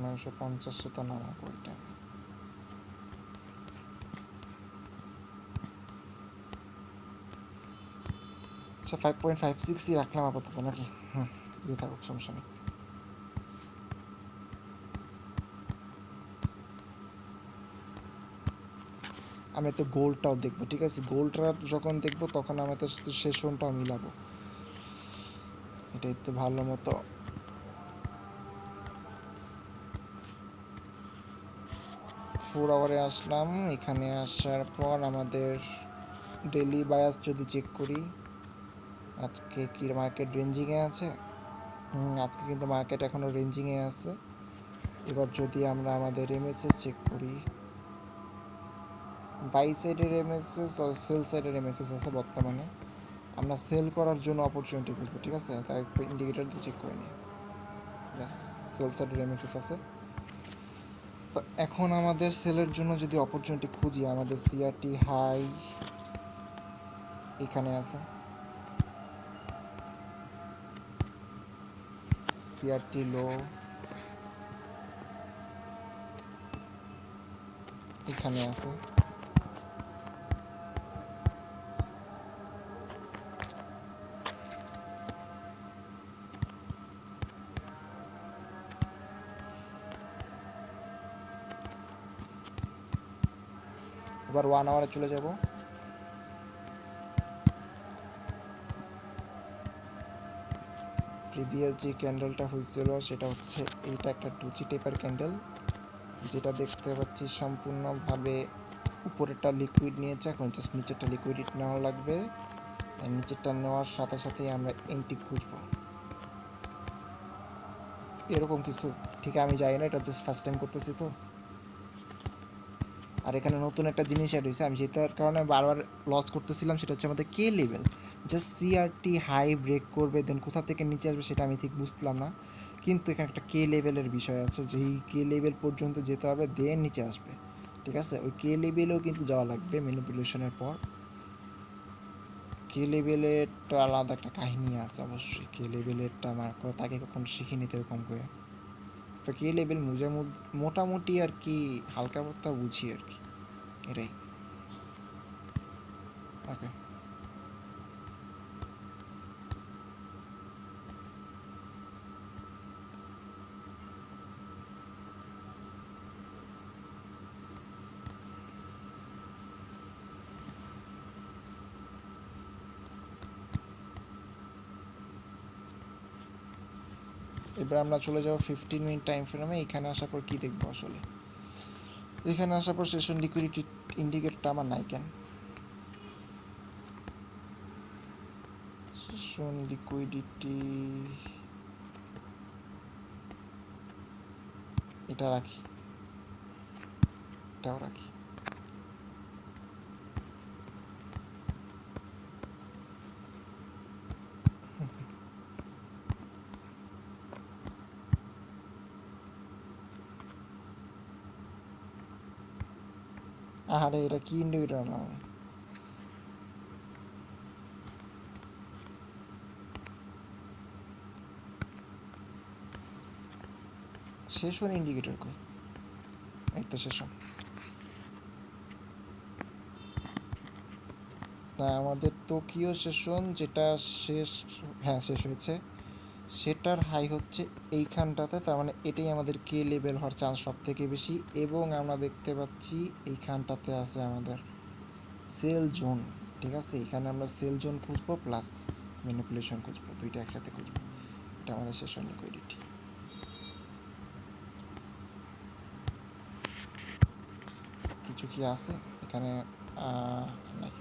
950 তো নামাবো ওইটা। আচ্ছা, 5.56ই রাখলাম আপাতত নাকি? দিয়ে থাকুক, সমস্যা নেই। আমি তো গোল্ডটাও দেখবো, ঠিক আছে? গোল্ডটা যখন দেখবো তখন আমি তো সেশনটাও মিলাবো, এটাই তো ভালো মতো। ফোর আওয়ারে আসলাম, এখানে আসার পর আমাদের ডেইলি বায়াস যদি চেক করি, আজকে কি মার্কেট রেঞ্জিংয়ে আছে? আজকে কিন্তু মার্কেট এখনও রেঞ্জিংয়ে আছে। এবার যদি আমরা আমাদের এমএসএস চেক করি, বাই সাইডের এমএসএস আর সেল সাইডের এমএসএস আছে বর্তমানে। আমরা সেল করার জন্য অপরচুনিটি খুঁজবো, ঠিক আছে? তার একটু ইন্ডিকেটর দিয়ে চেক করে নিই। সেল সাইডের এমএসএস আছে। তো এখন আমাদের সেলের জন্য যদি অপরচুনিটি খুঁজি, আমাদের সিআরটি হাই এখানে আছে, সিআরটি লো এখানে আছে। এবার 1 আওয়ারে চলে যাব। প্রিভিয়াস যে ক্যান্ডেলটা হয়েছিল সেটা হচ্ছে এইটা, একটা টুচি টাইপের ক্যান্ডেল, যেটা দেখতে পাচ্ছি সম্পূর্ণভাবে উপরেরটা লিকুইড নিয়েছে, এখন জাস্ট নিচেরটা লিকুইডিটি নেওয়া লাগবে। নিচেরটা নেওয়ার সাথে সাথেই আমরা এন্ট্রি খুঁজবো, এরকম কিছু। ঠিক আমি জানি না, এটা জাস্ট ফার্স্ট টাইম করতেছি তো। আর এখানে নতুন একটা জিনিস অ্যাড হয়েছে, আমি যেটার কারণে বারবার লস করতেছিলাম, সেটা হচ্ছে আমাদের key level. Just CRT high break করবে, দেন কোথা থেকে নিচে আসবে সেটা আমি ঠিক বুঝলাম না, কিন্তু এখানে একটা কে লেভেলের বিষয় আছে, যেই কে লেভেল পর্যন্ত যেতে হবে দেন নিচে আসবে, ঠিক আছে? ওই কে লেভেলেও কিন্তু যাওয়া লাগবে ম্যানিপুলেশনের পর। কে লেভেলেরটা আলাদা একটা কাহিনী আছে অবশ্যই, কে লেভেলেরটা আমার তাকে কখনো শিখিনি তো এরকম করে। তো কে লেভেল মোটামুটি আর কি হালকা পাতলা বুঝি আর কি, এটাই। ওকে, এবার আমরা চলে যাব 15 মিনিট টাইম ফ্রেমে। এখানে আসার পর কি দেখবো আসলে? এখানে আসার পর সেশন লিকুইডিটি ইন্ডিকেটরটা আমার নাই কেন? সেশন লিকুইডিটি এটা রাখি, এটাও রাখি। আরে এটা কি ইন্ডিকেটর না? সেশন ইন্ডিকেটর কই? এই তো সেশন। না, আমাদের টোকিও সেশন যেটা শেষ, হ্যাঁ শেষ হয়েছে, সেটার হাই হচ্ছে এইখানটাতে। তার মানে এটাই আমাদের কে লেভেল হওয়ার চান্স সব থেকে বেশি। এবং আমরা দেখতে পাচ্ছি এইখানটাতে আছে আমাদের সেল জোন। ঠিক আছে, এখানে আমরা সেল জোন খুঁজবো প্লাস ম্যানিপুলেশন খুঁজবো, দুইটা একসাথে খুঁজবো। এটা আমাদের সেশন লিকুইডিটি। কিছু কি আছে এখানে? নাই।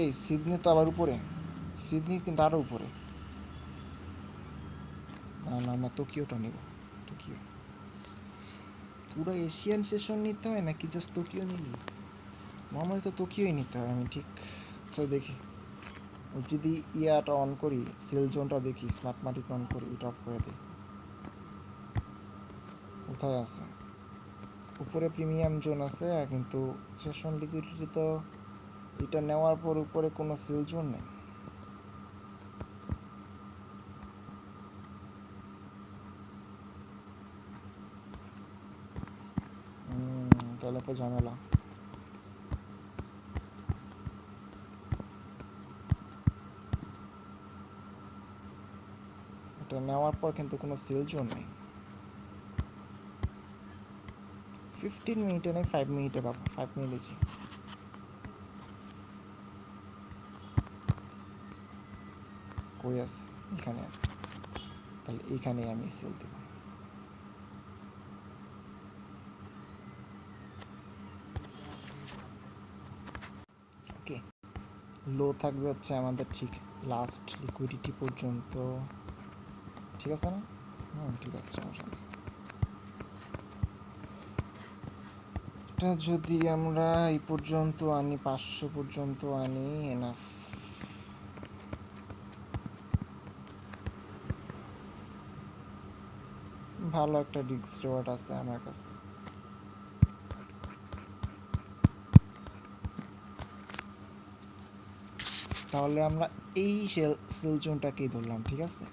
এই সিডনি তো আবার উপরে, সিডনি কিন্তু আরো উপরে। না না, আমরা টোকিওটা নিব। টোকিও পুরো এশিয়ান সেশন নিতে হয় নাকি জাস্ট টোকিও নিলি? নর্মালি তো টোকিওই নিতে হয়। আমি ঠিক তো দেখি, যদি ইয়াটা অন করি, সেল জোনটা দেখি, স্মার্ট মার্কেট অন করি, এটা অফ করে দিই। কোথায় আছে? উপরে প্রিমিয়াম জোন আছে, কিন্তু সেশন লিকুইডিটি তো এটা নেওয়ার পর উপরে কোনো সেল জোন নেই। তাহলে তো ঝামেলা। এটা নেওয়ার পর কিন্তু কোনো সেল জোন নেই। 15 মিনিটে নেই, 5 মিনিটে পাবো। 5 মিনিটে কই আছে? এখানে আছে। তাহলে এইখানেই আমি সেল দেব। ওকে, লো থাকবে হচ্ছে আমাদের ঠিক লাস্ট লিকুইডিটি পর্যন্ত। ঠিক আছে না? ঠিক আছে, সমস্যা নেই। এটা যদি আমরা এই পর্যন্ত আনি, 500 পর্যন্ত আনি, এনাফ। ভালো একটা রিস্ক রিওয়ার্ড আছে আমার কাছে। তাহলে আমরা এই সেল জোনটাকেই ধরলাম। ঠিক আছে,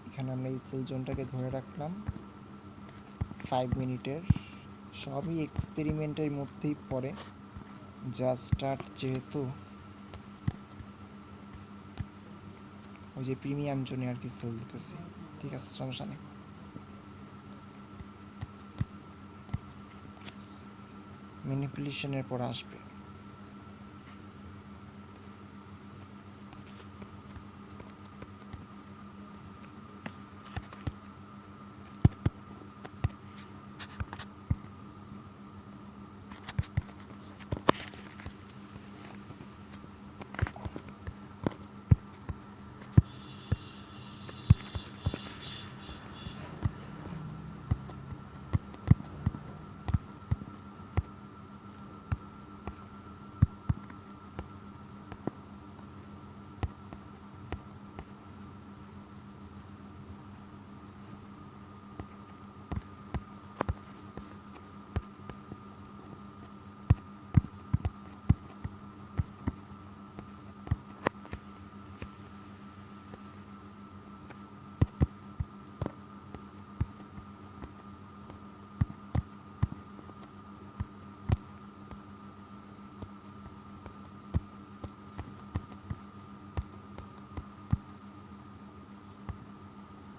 এখানে আমরা এই সেল জোনটাকে ধরে রাখলাম 5 মিনিটের। সবই এক্সপেরিমেন্টের মধ্যেই পড়ে, জাস্ট স্টার্ট যেহেতু, ওই যে প্রিমিয়াম জোনে আর কি সেল দিতেছি। ঠিক আছে, সমস্যা নেই। ম্যানিপুলেশনের পর আসবে।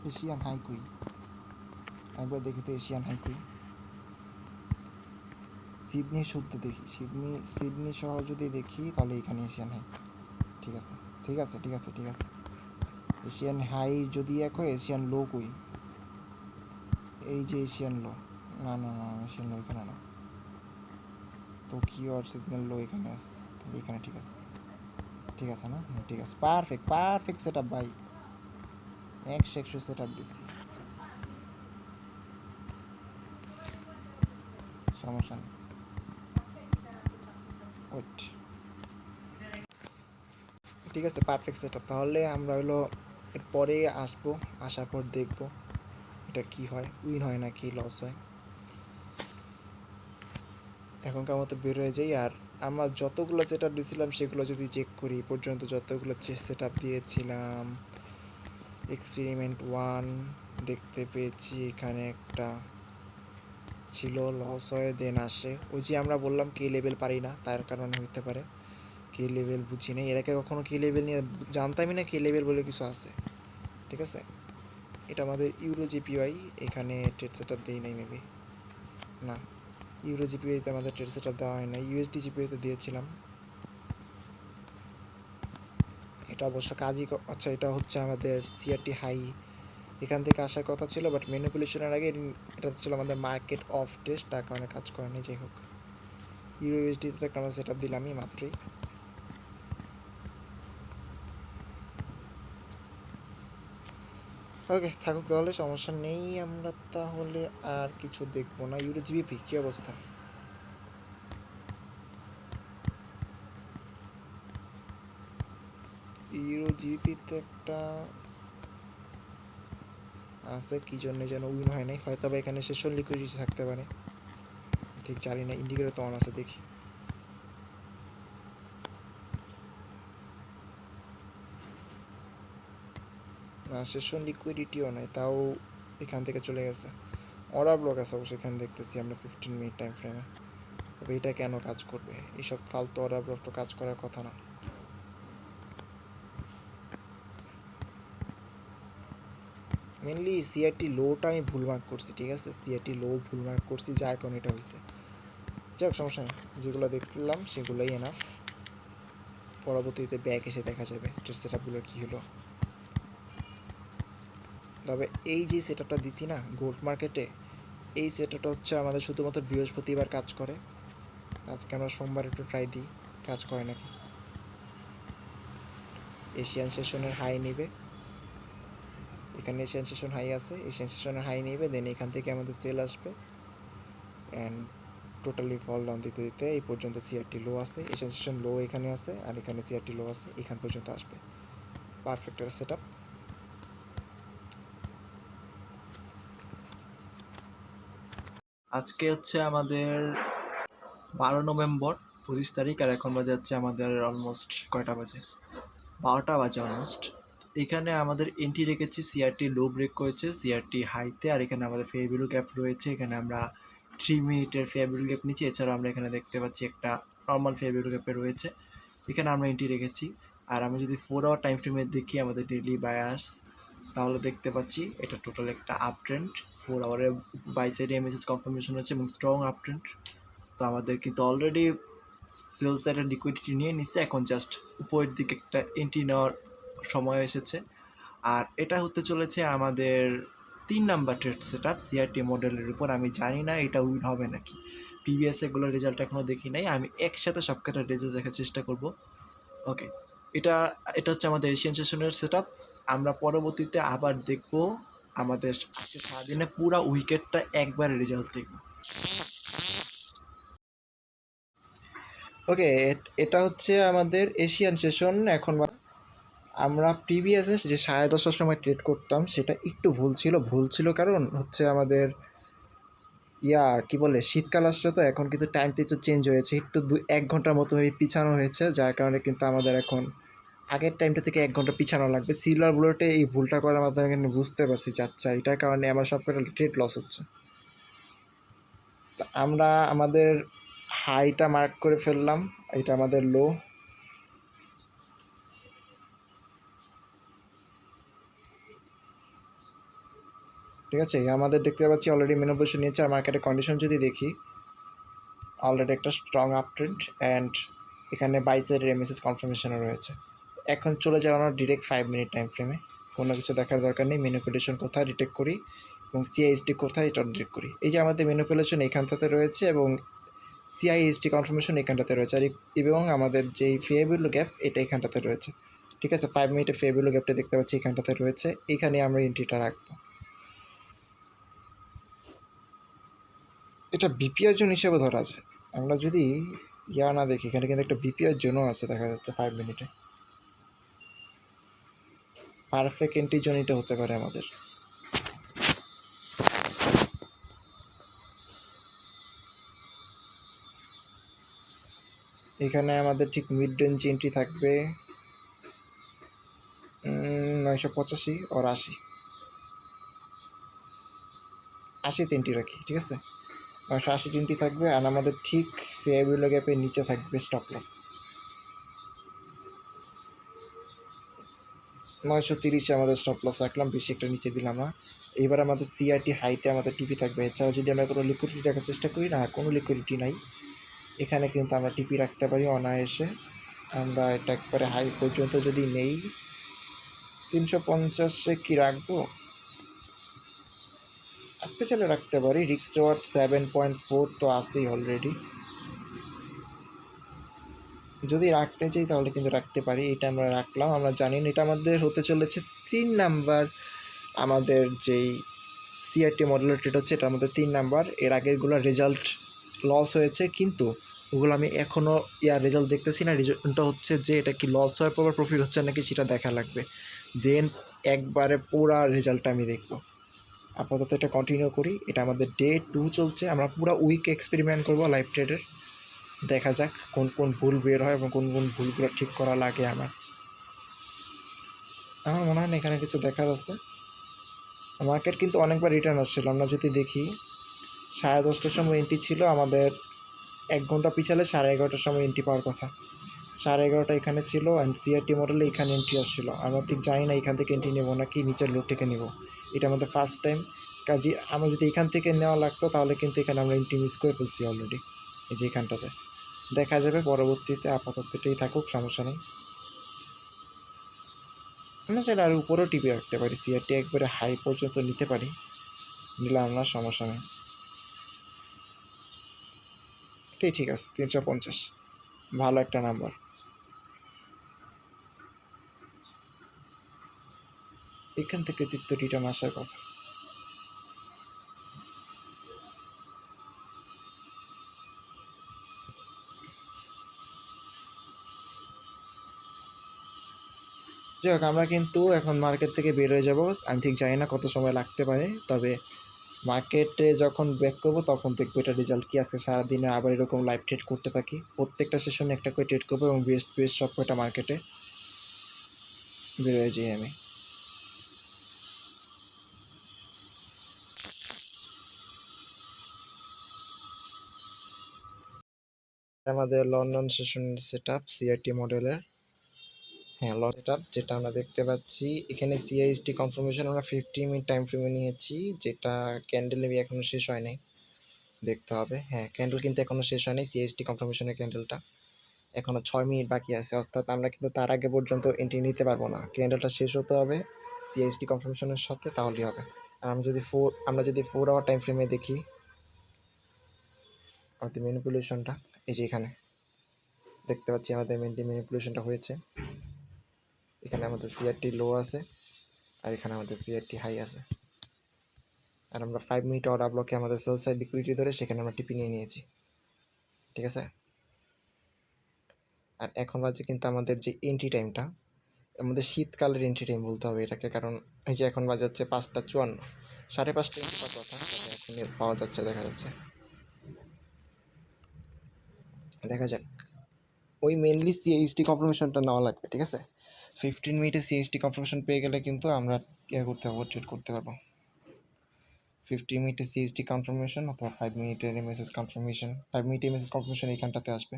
এশিয়ান হাই কই, একবার দেখি তো এশিয়ান হাই কই। সিডনি শুদ্ধ দেখি, সিডনি সহ যদি দেখি তাহলে এখানে এশিয়ান হাই। ঠিক আছে ঠিক আছে ঠিক আছে ঠিক আছে। এশিয়ান হাই যদি এখন এশিয়ান লো কই, এই যে এশিয়ান লো, না না না এশিয়ান লো এখানে না, টোকিও আর সিগন্যাল লো এখানে আছে, তাহলে এখানে ঠিক আছে, ঠিক আছে না? ঠিক আছে, পারফেক্ট পারফেক্ট সেট আপ ভাই, 100 সেট আপ দিচ্ছি, সমস্যা নেই। ওয়েট, ঠিক আছে পারফেক্ট সেট আপ। তাহলে আমরা হলো এরপরে আসবো, আসার পর দেখবো এটা কি হয়, উইন হয় নাকি লস হয়। এখনকার মতো বের হয়ে যাই। আর আমরা যতগুলো সেট আপ দিয়েছিলাম সেগুলো যদি চেক করি, পর্যন্ত যতগুলো সেট আপ দিয়েছিলাম, এক্সপেরিমেন্ট 1 দেখতে পেয়েছি এখানে একটা ছিল, লস হয়ে দেন আসে। ওই যে আমরা বললাম কে লেভেল পারি না, তার কারণে হইতে পারে, কে লেভেল বুঝি নেই, এর আগে কখনো কে লেভেল নিয়ে জানতামই না কে লেভেল বলে কিছু আছে। ঠিক আছে, এটা আমাদের ইউরো জিপিওয়াই, এখানে ট্রেড সেট আপ দিই নাই মেবি, না ইউরো জিপিওতে আমাদের ট্রেড সেট আপ দেওয়া হয় না, ইউএসডি জিপিওতে দিয়েছিলাম। এটা অবশ্য কাজই আচ্ছা এটা হচ্ছে আমাদের সিআরটি হাই, এখান থেকে আসার কথা ছিল, বাট ম্যানিপুলেশনের আগে এটা ছিল আমাদের মার্কেট অফ টেস্ট, তার কারণে কাজ করেনি। যাই হোক, ইউরো ইউএসডিতে তো একটা আমরা সেট আপ দিলামই মাত্রই। ওকে থাকুক তাহলে, সমস্যা নেই। আমরা তাহলে আর কিছু দেখবো না। ইউরো জিবিপি কী অবস্থা? ইউরো জিবিপিতে একটা আছে, কি জন্য যেন উইন হয় নাই, হয়তো বা এখানে সেশন লিকুইডিটি থাকতে পারে, ঠিক জানি না। ইন্ডিকেটর তো অন আছে, দেখি। না সেশন লিকুইডিটিও নাই, তাও এখান থেকে চলে গেছে। অর্ডার ব্লক আছে অবশ্যই, এখানে দেখতেছি আমরা 15 মিনিট টাইম ফ্রেমে। তবে এটা কেন কাজ করবে, এইসব ফালতু অর্ডার ব্লক তো কাজ করার কথা না। মেনলি সিআরটি লোটা আমি ভুল মার্ক করছি, ঠিক আছে, সিআরটি লো ভুল মার্ক করছি, যার কারণে এটা হয়েছে। যাই হোক সমস্যা নেই, যেগুলো দেখছিলাম সেগুলোই এনাফ, পরবর্তীতে ব্যাক এসে দেখা যাবে ট্রেড সেট আপগুলোর কী হলো। তবে এই যে সেট আপটা দিছি না গোল্ড মার্কেটে, এই সেট আপটা হচ্ছে আমাদের শুধুমাত্র বৃহস্পতিবার কাজ করে। আজকে আমরা সোমবার একটু ট্রাই দিই কাজ করে নাকি। এশিয়ান সেশনের হাই নেবে, এখানে এশিয়ান সেশন হাই আছে, এশিয়ান সেশনের হাই নেবে, দেন এখান থেকে আমাদের সেল আসবে অ্যান্ড টোটালি ফল ডাউন দিতে দিতে এই পর্যন্ত সিআরটি লো আছে, এশিয়ান সেশন লো এখানে আছে, আর এখানে সিআরটি লো আছে, এখান পর্যন্ত আসবে। পারফেক্ট একটা সেট আপ। আজকে হচ্ছে আমাদের 12 নভেম্বর, 25 তারিখ, আর এখন বাজে হচ্ছে আমাদের অলমোস্ট কয়টা বাজে, 12টা বাজে অলমোস্ট। এখানে আমাদের এন্ট্রি রেখেছি, সিআরটি লো ব্রেক করেছে, সিআরটি হাইতে, আর এখানে আমাদের ফেয়ার ভ্যালু গ্যাপ রয়েছে, এখানে আমরা 3 মিনিটের ফেয়ার ভ্যালু গ্যাপ নিচ্ছি, এছাড়াও আমরা এখানে দেখতে পাচ্ছি একটা নর্মাল ফেয়ার ভ্যালু গ্যাপে রয়েছে, এখানে আমরা এন্ট্রি রেখেছি। আর আমি যদি 4 আওয়ার টাইম ফ্রেমে দেখি আমাদের ডেইলি বায়ার্স, তাহলে দেখতে পাচ্ছি এটা টোটাল একটা আপ ট্রেন্ড, 4 আওয়ারে বাই সাইডে এমএসএস কনফার্মেশন হচ্ছে এবং স্ট্রং আপ ট্রেন্ড। তো আমাদের কিন্তু অলরেডি সেল সাইডের লিকুইডিটি নিয়ে নিচ্ছে, এখন জাস্ট উপরের দিকে একটা এন্ট্রি নেওয়ার সময় এসেছে। আর এটা হতে চলেছে আমাদের 3 number trade set up CRT মডেলের উপর। আমি জানি না এটা উইন হবে নাকি, প্রিভিয়াস এগুলোর রেজাল্ট এখনও দেখি নাই, আমি একসাথে সব কটা রেজাল্ট দেখার চেষ্টা করব। ওকে, এটা এটা হচ্ছে আমাদের এশিয়ান সেশনের সেট আপ। আমরা পরবর্তীতে আবার দেখব আমাদের সারাদিনে পুরা উইকেটটা একবারে রেজাল্ট দেখব। ওকে, এটা হচ্ছে আমাদের এশিয়ান সেশন। এখন আমরা প্রিভিয়াসে যে 10:30টার সময় ট্রেড করতাম সেটা একটু ভুল ছিল কারণ হচ্ছে আমাদের কি বলে শীতকাল আসছে, তো এখন কিন্তু টাইমটা একটু চেঞ্জ হয়েছে, একটু 1 ঘন্টার মতো পিছানো হয়েছে, যার কারণে কিন্তু আমাদের এখন আগের টাইমটা থেকে 1 ঘন্টা পিছানো লাগবে। সিলভার বুলেটে এই ভুলটা করার মাধ্যমে কিন্তু বুঝতে পারছি আচ্ছা এটার কারণে আমার সব কটা ট্রেড লস হচ্ছে। আমরা আমাদের হাইটা মার্ক করে ফেললাম, এটা আমাদের লো। ঠিক আছে, আমাদের দেখতে পাচ্ছি অলরেডি ম্যানিপুলেশন নিয়েছে। আর মার্কেটের কন্ডিশন যদি দেখি, অলরেডি একটা স্ট্রং আপ ট্রেন্ড অ্যান্ড এখানে বাইসের এমএসএস কনফার্মেশনও রয়েছে। এখন চলে যাওয়া ডিরেক্ট 5 মিনিট টাইম ফ্রেমে। কোনো কিছু দেখার দরকার নেই, ম্যানিপুলেশন কোথায় ডিটেক্ট করি এবং সিআইএসডি কোথায় এটা ডিটেক্ট করি। এই যে আমাদের ম্যানিপুলেশন এখানটাতে রয়েছে এবং সিআইএসডি কনফার্মেশন এখানটাতে রয়েছে, আর এবং আমাদের যেই ফেয়ার ভ্যালু গ্যাপ এটা এখানটাতে রয়েছে। ঠিক আছে, 5 মিনিটের ফেয়ার ভ্যালু গ্যাপটা দেখতে পাচ্ছি এখানটাতে রয়েছে, এখানে আমরা এন্ট্রিটা রাখবো। এটা বিপিআর জোন হিসেবে ধরা যায়। আমরা যদি না দেখি, এখানে কিন্তু একটা বিপিআর জোনও আছে দেখা যাচ্ছে 5 মিনিটে। পারফেক্ট এন্ট্রি জোন এটা হতে পারে আমাদের। এখানে আমাদের ঠিক মিড রেঞ্জ এন্ট্রি থাকবে 985 আর 80 এন্ট্রি রাখি। ঠিক আছে, 980 এন্ট্রি থাকবে। আর আমাদের ঠিক ফেয়ার ভ্যালু গ্যাপের নিচে থাকবে স্টপ লস 930। আমাদের স্টপ লস রাখলাম, বেশি একটা নিচে দিলাম না। এবার আমাদের সিআরটি হাইতে আমাদের টিপি থাকবে। এছাড়াও যদি আমরা কোনো লিকুইডিটি রাখার চেষ্টা করি, না কোনো লিকুইডিটি নাই, এখানে কিন্তু আমরা টিপি রাখতে পারি অনায়াসে। আমরা এটা একবারে হাই পর্যন্ত যদি নেই, 350-এ কি রাখবো, রাখতে চাইলে রাখতে পারি। রিক্স রিওয়ার্ড 7.4 তো আসেই অলরেডি। যদি রাখতে চাই তাহলে কিন্তু রাখতে পারি। এটা আমরা রাখলাম। আমরা জানি না এটা আমাদের হতে চলেছে 3 নাম্বার। আমাদের যেই সিআরটি মডেলের ট্রেড হচ্ছে এটা আমাদের 3 নাম্বার। এর আগেরগুলো রেজাল্ট লস হয়েছে, কিন্তু ওগুলো আমি এখনও রেজাল্ট দেখতেছি না। রিজনটা হচ্ছে যে এটা কি লস হওয়ার পর প্রফিট হচ্ছে নাকি সেটা দেখা লাগবে, দেন একবারে পুরা রেজাল্টটা আমি দেখব। আপাতত এটা কন্টিনিউ করি। এটা আমাদের ডে 2 চলছে। আমরা পুরো উইক এক্সপেরিমেন্ট করবো লাইভ ট্রেডের। দেখা যাক কোন কোন ভুল বের হয় এবং কোন কোন ভুলগুলো ঠিক করা লাগে। আমার মনে হয় না এখানে কিছু দেখার আছে। মার্কেট কিন্তু অনেকবার রিটার্ন আসছিল। আমরা যদি দেখি 10:30টার সময় এন্ট্রি ছিল আমাদের, 1 ঘন্টা পিছালে 11:30টার সময় এন্ট্রি পাওয়ার কথা। 11:30 এখানে ছিল অ্যান্ড সিআরটি মডেলে এখানে এন্ট্রি আসছিল। আমরা ঠিক জানি না এখান থেকে এন্ট্রি নেবো নাকি নিচের লোড থেকে নেব। এটা আমাদের ফার্স্ট টাইম। কাজে আমরা যদি এখান থেকে নেওয়া লাগতো তাহলে কিন্তু এখানে আমরা এন্ট্রি মিস করে ফেলছি অলরেডি। এই যে এখানটাতে দেখা যাবে পরবর্তীতে। আপাতত এটাই থাকুক, সমস্যা নেই। আমরা চাইলে আরও উপরেও টিপে রাখতে পারি, সিআরটি একবারে হাই পর্যন্ত নিতে পারি, নিলাম না, সমস্যা নেই। এটাই ঠিক আছে, 350 ভালো একটা নাম্বার। এখান থেকে দ্বিতীয় রিটার্ন আসার কথা। যাই হোক, আমরা কিন্তু এখন মার্কেট থেকে বের হয়ে যাব। আমি ঠিক জানি না কত সময় লাগতে পারে, তবে মার্কেটে যখন ব্যাক করবো তখন দেখবো এটা রেজাল্ট কি। আজকে সারাদিনে আবার এরকম লাইভ ট্রেড করতে থাকি, প্রত্যেকটা সেশনে একটা করে ট্রেড করবো এবং বেস্ট বেস্ট সব কয়টা মার্কেটে বের হয়ে যাই আমি। আমাদের London session set up CRT মডেলের, হ্যাঁ লট সেট আপ, যেটা আমরা দেখতে পাচ্ছি এখানে সিআইএসটি কনফার্মেশন আমরা 50 মিনিট টাইম ফ্রেমে নিয়েছি, যেটা ক্যান্ডেল এখনও শেষ হয় নাই, দেখতে হবে। হ্যাঁ, ক্যান্ডেল কিন্তু এখনও শেষ হয়নি। সিএসটি কনফার্মেশনের ক্যান্ডেলটা এখনও 6 মিনিট বাকি আছে, অর্থাৎ আমরা কিন্তু তার আগে পর্যন্ত এন্ট্রি নিতে পারবো না। ক্যান্ডেলটা শেষ হতে হবে সিএসটি কনফার্মেশনের সাথে, তাহলেই হবে। আর আমরা যদি 4 আওয়ার টাইম ফ্রেমে দেখি আমাদের ম্যানিপুলেশনটা, এই যে এখানে দেখতে পাচ্ছি আমাদের ম্যানিপুলেশনটা হয়েছে। এখানে আমাদের সিআরটি লো আছে আর এখানে আমাদের সিআরটি হাই আছে। আর আমরা 5 মিনিট অর্ডার ব্লকে আমাদের সেল সাইড লিকুইডিটি ধরে সেখানে আমরা টিপি নিয়ে নিয়েছি। ঠিক আছে, আর এখন বাজে কিন্তু আমাদের যে এন্ট্রি টাইমটা, আমাদের শীতকালের এন্ট্রি টাইম বলতে হবে এটাকে, কারণ এই যে এখন বাজে হচ্ছে 5:54, 5:30 এন্ট্রি পাওয়ার কথা, এখন পাওয়া যাচ্ছে, দেখা যাচ্ছে। দেখা যাক, ওই মেনলি সিএইচডি কনফার্মেশনটা নেওয়া লাগবে। ঠিক আছে, 15 মিনিটে সিএইচডি কনফার্মেশন পেয়ে গেলে কিন্তু আমরা করতে পারবো, ট্রেড করতে পারবো। 15 মিনিটে সিএইচডি কনফার্মেশন অথবা 5 মিনিটের MSS confirmation. 5 minute MSS confirmation এইখানটাতে আসবে।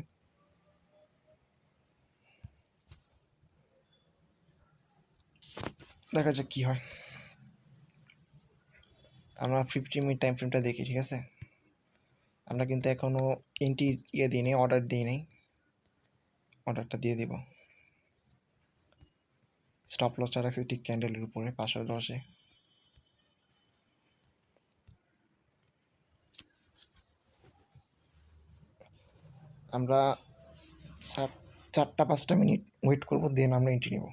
দেখা যাক কী হয়। আমরা 15 মিনিট টাইম ফ্রেমটা দেখি, ঠিক আছে? আমরা কিন্তু এখনও এন্ট্রি দিই নেই, অর্ডার দিই নেই, অর্ডারটা দিয়ে দিব। স্টপ লসটা রাখছি ঠিক ক্যান্ডেলের উপরে 510-এ। আমরা 4-5 মিনিট ওয়েট করবো, দেন আমরা এন্ট্রি নেব।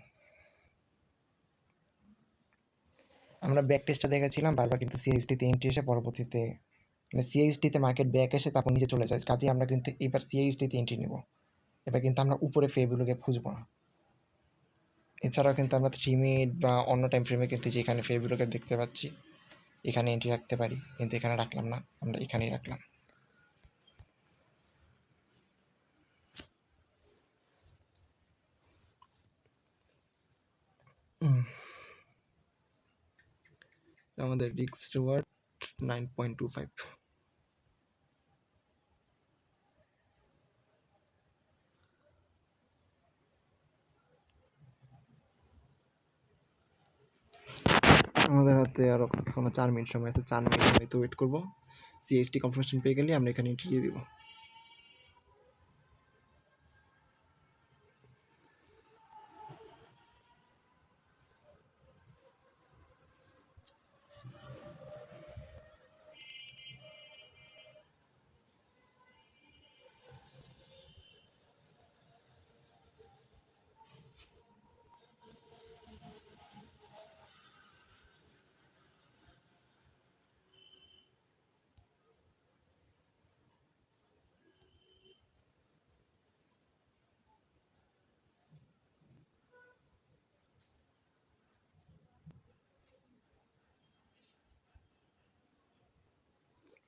আমরা ব্যাক টেস্টটা দেখেছিলাম বারবার, কিন্তু সিএইচডিতে এন্ট্রি এসে পরবর্তীতে মানে সিএইচডিতে মার্কেট ব্যাক এসে তারপর নিচে চলে যায়। কাজেই আমরা কিন্তু এবার সিএইচডিতে এন্ট্রি নেব। এবার কিন্তু আমরা উপরে ফেগুলোকে খুঁজবো না। এছাড়াও কিন্তু আমরা 3 মিনিট বা অন্য টাইম ফ্রেমে কিন্তু যেখানে ফেগুলোকে দেখতে পাচ্ছি এখানে এন্ট্রি রাখতে পারি, কিন্তু এখানে রাখলাম না, আমরা এখানেই রাখলাম। আমাদের রিস্ক রিওয়ার্ড 9.25। আমাদের হাতে আরও এখনো 4 মিনিট সময় আছে। 4 মিনিট আমি তো ওয়েট করবো। সিএসটি কনফার্মেশন পেয়ে গেলে আমরা এখানে এন্ট্রি দিয়ে দিব।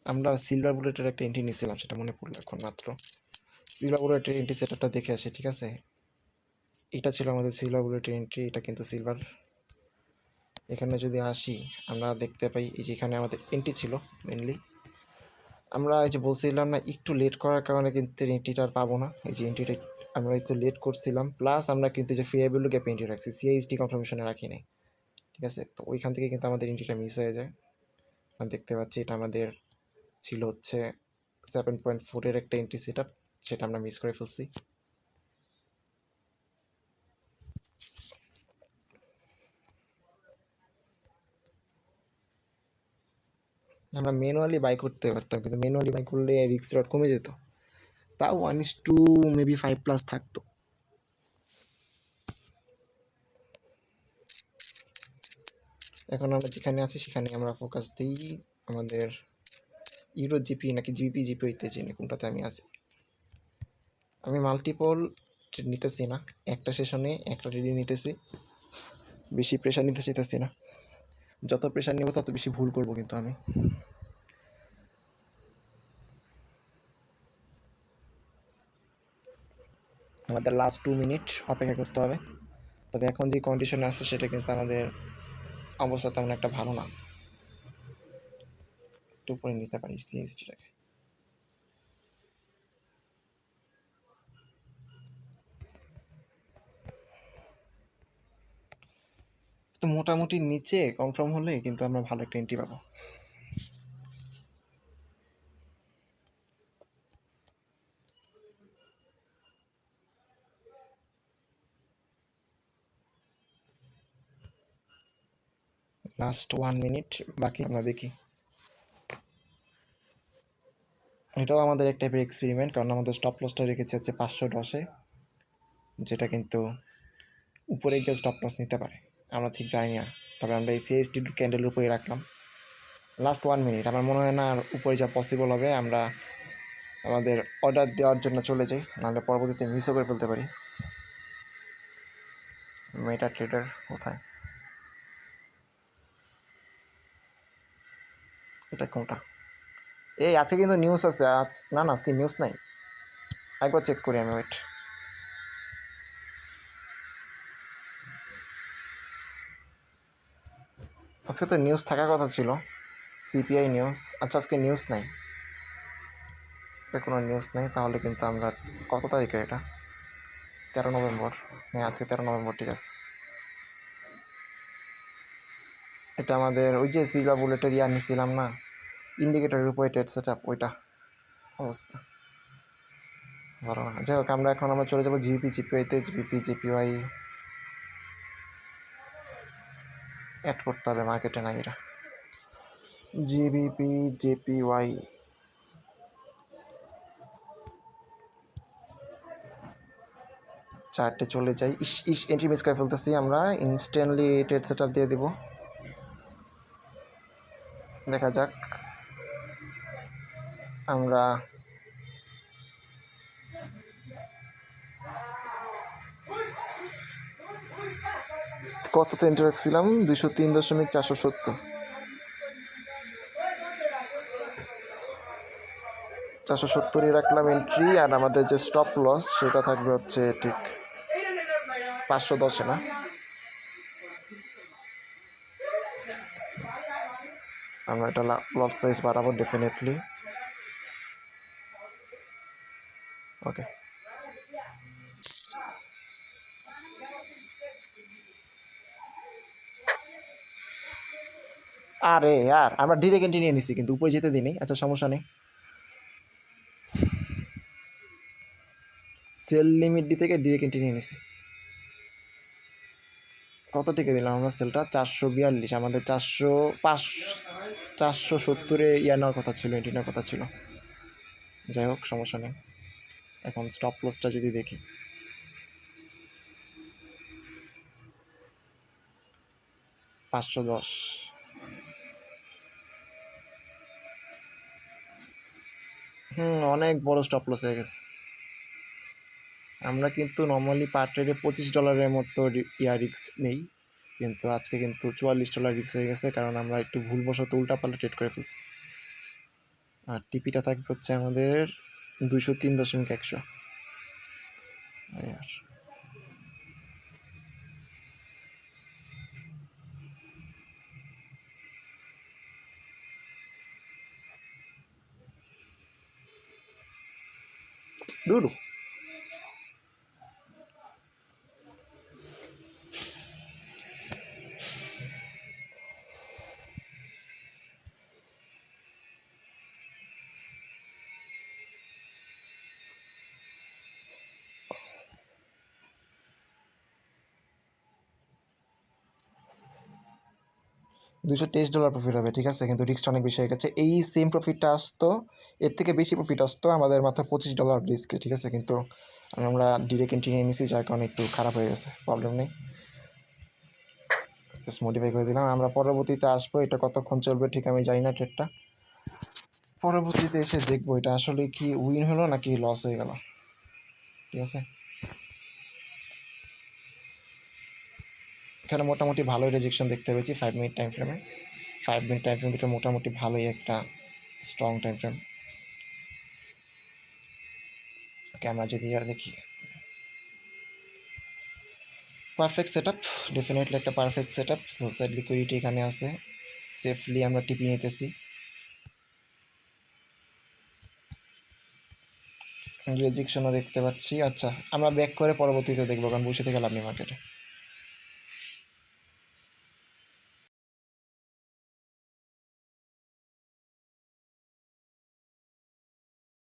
আমরা সিলভার বুলেটের একটা এন্ট্রি নিয়েছিলাম, সেটা মনে পড়লো এখন মাত্র। সিলভার বুলেটের এন্ট্রি সেটআপটা দেখে আসি, ঠিক আছে? এটা ছিল আমাদের সিলভার বুলেটের এন্ট্রি, এটা কিন্তু সিলভার। এখানে যদি আসি আমরা দেখতে পাই এই যে এখানে আমাদের এন্ট্রি ছিল মেনলি। আমরা এই যে বলছিলাম না একটু লেট করার কারণে কিন্তু এন্ট্রিটা আর পাবো না। এই যে এন্ট্রিটা আমরা একটু লেট করছিলাম, প্লাস আমরা কিন্তু যে ফেয়ারভ্যালু গ্যাপ এন্ট্রি রাখছি, সিএইচডি কনফার্মেশনে রাখি নাই, ঠিক আছে? তো ওইখান থেকে কিন্তু আমাদের এন্ট্রিটা মিস হয়ে যায়। দেখতে পাচ্ছি এটা আমাদের ছিল হচ্ছে 7.4-এর একটা এন্ট্রি সেটআপ, সেটা আমরা মিস করে ফেলছি। আমরা ম্যানুয়ালি বাই করতে পারতাম, কিন্তু ম্যানুয়ালি বাই করলে রিস্ক রেট কমে যেত। তাও 1:2 মেবি 5+ থাকতো। এখন আমরা যেখানে আছি সেখানে আমরা ফোকাস দিই। আমাদের ইউরো জিপি নাকি জিপি হইতে চিনি কোনটাতে আমি আছি। আমি মাল্টিপল ট্রেড নিতেছি না, একটা সেশনে একটা ট্রেডই নিতেছি, বেশি প্রেশার নিতে চাইতেছি না। যত প্রেশার নেব তত বেশি ভুল করব কিন্তু আমি। আমাদের লাস্ট 2 মিনিট অপেক্ষা করতে হবে। তবে এখন যে কন্ডিশনে আছে সেটা কিন্তু আমাদের অবস্থা তেমন একটা ভালো না। একটু উপরে নিতে পারি সিএসডিটাকে। তো মোটামুটি নিচে কনফার্ম হলে কিন্তু আমরা ভালো একটা এন্ট্রি পাবো। লাস্ট 1 মিনিট বাকি, আমরা দেখি। এটাও আমাদের এক টাইপের এক্সপেরিমেন্ট, কারণ আমাদের স্টপ লসটা রেখেছে হচ্ছে 510-এ, যেটা কিন্তু উপরে গিয়ে স্টপ লস নিতে পারে, আমরা ঠিক জানি না। তবে আমরা এই সিএসডি ক্যান্ডেলের উপরে রাখলাম। লাস্ট 1 মিনিট, আমার মনে হয় না আর উপরে যা পসিবল হবে। আমরা আমাদের অর্ডার দেওয়ার জন্য চলে যাই, নাহলে পরবর্তীতে মিসও করে ফেলতে পারি। মেটা ট্রেডার কোথায়? এটা কোনটা? এই আজকে কিন্তু নিউজ আছে। না না, আজকে নিউজ নাই, একবার চেক করি আমি। ওয়েট, আজকে তো নিউজ থাকার কথা ছিল, সিপিআই নিউজ। আচ্ছা, আজকে নিউজ নাই, কোনো নিউজ নেই। তাহলে কিন্তু আমরা কত তারিখে? এটা 13 নভেম্বর। হ্যাঁ, আজকে 13 নভেম্বর, ঠিক আছে। এটা আমাদের ওই যে সিলভার বুলেটের ইয়া নিছিলাম না, ইন্ডিকেটরের ওয়েটেড সেট আপ, ওইটা অবস্থা ভালো না। যাই হোক, আমরা চলে যাবো জিপি জিপিওয়াইতে। জিপি জিপিওয়াই অ্যাড করতে হবে, মার্কেটে নাই এটা। জিবিপি জেপিওয়াই চার্টে চলে যাই। এন্ট্রি মিস করে ফেলতেছি আমরা। ইনস্ট্যান্টলি ট্রেড সেট আপ দিয়ে দেবো, দেখা যাক। আমরা কততে এন্ট্রি রাখছিলাম? 203.470, 470 রাখলাম এন্ট্রি। আর আমাদের যে স্টপ লস সেটা থাকবে হচ্ছে ঠিক 510 না। আমরা এটা লট সাইজ বাড়াবো ডেফিনেটলি। ওকে, আরে यार আমরা ডিরেক্ট এন্ট্রি নিয়ে নিছি, কিন্তু উপরে যেতে দিই নাই। আচ্ছা, সমস্যা নেই। সেল লিমিট ডি থেকে ডিরেক্ট এন্ট্রি নিয়ে নিছি। কত টিকে দিলাম আমরা সেলটা? 442। আমাদের 470-এ ইয়া নেওয়ার কথা ছিল, এন্ট্রি নেওয়ার কথা ছিল। যাই হোক, সমস্যা নেই। এখন স্টপ লসটা যদি দেখি, 510। অনেক বড় স্টপ লস হয়ে গেছে। আমরা কিন্তু নর্মালি পার ট্রেডে $25 মতো রিস্ক নেই, কিন্তু আজকে কিন্তু $44 রিস্ক হয়ে গেছে, কারণ আমরা একটু ভুলবশত উল্টাপাল্টা ট্রেড করে ফেলছি। আর টিপিটা থাকবে হচ্ছে আমাদের 203.100। ডুডু 223 ডলার প্রফিট হবে, ঠিক আছে, কিন্তু রিস্কটা অনেক বেশি হয়ে গেছে। এই সেম প্রফিটটা আসতো, এর থেকে বেশি প্রফিট আসতো আমাদের মাত্র $25 রিস্কে, ঠিক আছে, কিন্তু আমরা ডিরেক্ট এন্ট্রি নিয়ে নিছি, যার কারণে একটু খারাপ হয়ে গেছে। প্রবলেম নেই, জাস্ট মডিফাই করে দিলাম। আমরা পরবর্তীতে আসবো, এটা কতক্ষণ চলবে ঠিক আমি জানি না ট্রেডটা। পরবর্তীতে এসে দেখবো এটা আসলে কি উইন হলো নাকি লস হয়ে গেল, ঠিক আছে। এখানে মোটামুটি ভালোই রেজেকশন দেখতে পেয়েছি 5 মিনিট টাইম ফ্রেমে। 5 মিনিট টাইম ফ্রেম, এটা মোটামুটি ভালোই একটা স্ট্রং টাইম ফ্রেম। ক্যামেরা যদি দেখি, পারফেক্ট সেট আপ, ডেফিনেটলি একটা পারফেক্ট সেট আপ। সোসাইড লিকুইডিটি এখানে আছে, সেফলি আমরা টিপি নিতেছি। রেজেকশনও দেখতে পাচ্ছি। আচ্ছা, আমরা ব্যাক করে পরবর্তীতে দেখবো, কারণ বসে থেকে লাভ নেই মার্কেটে।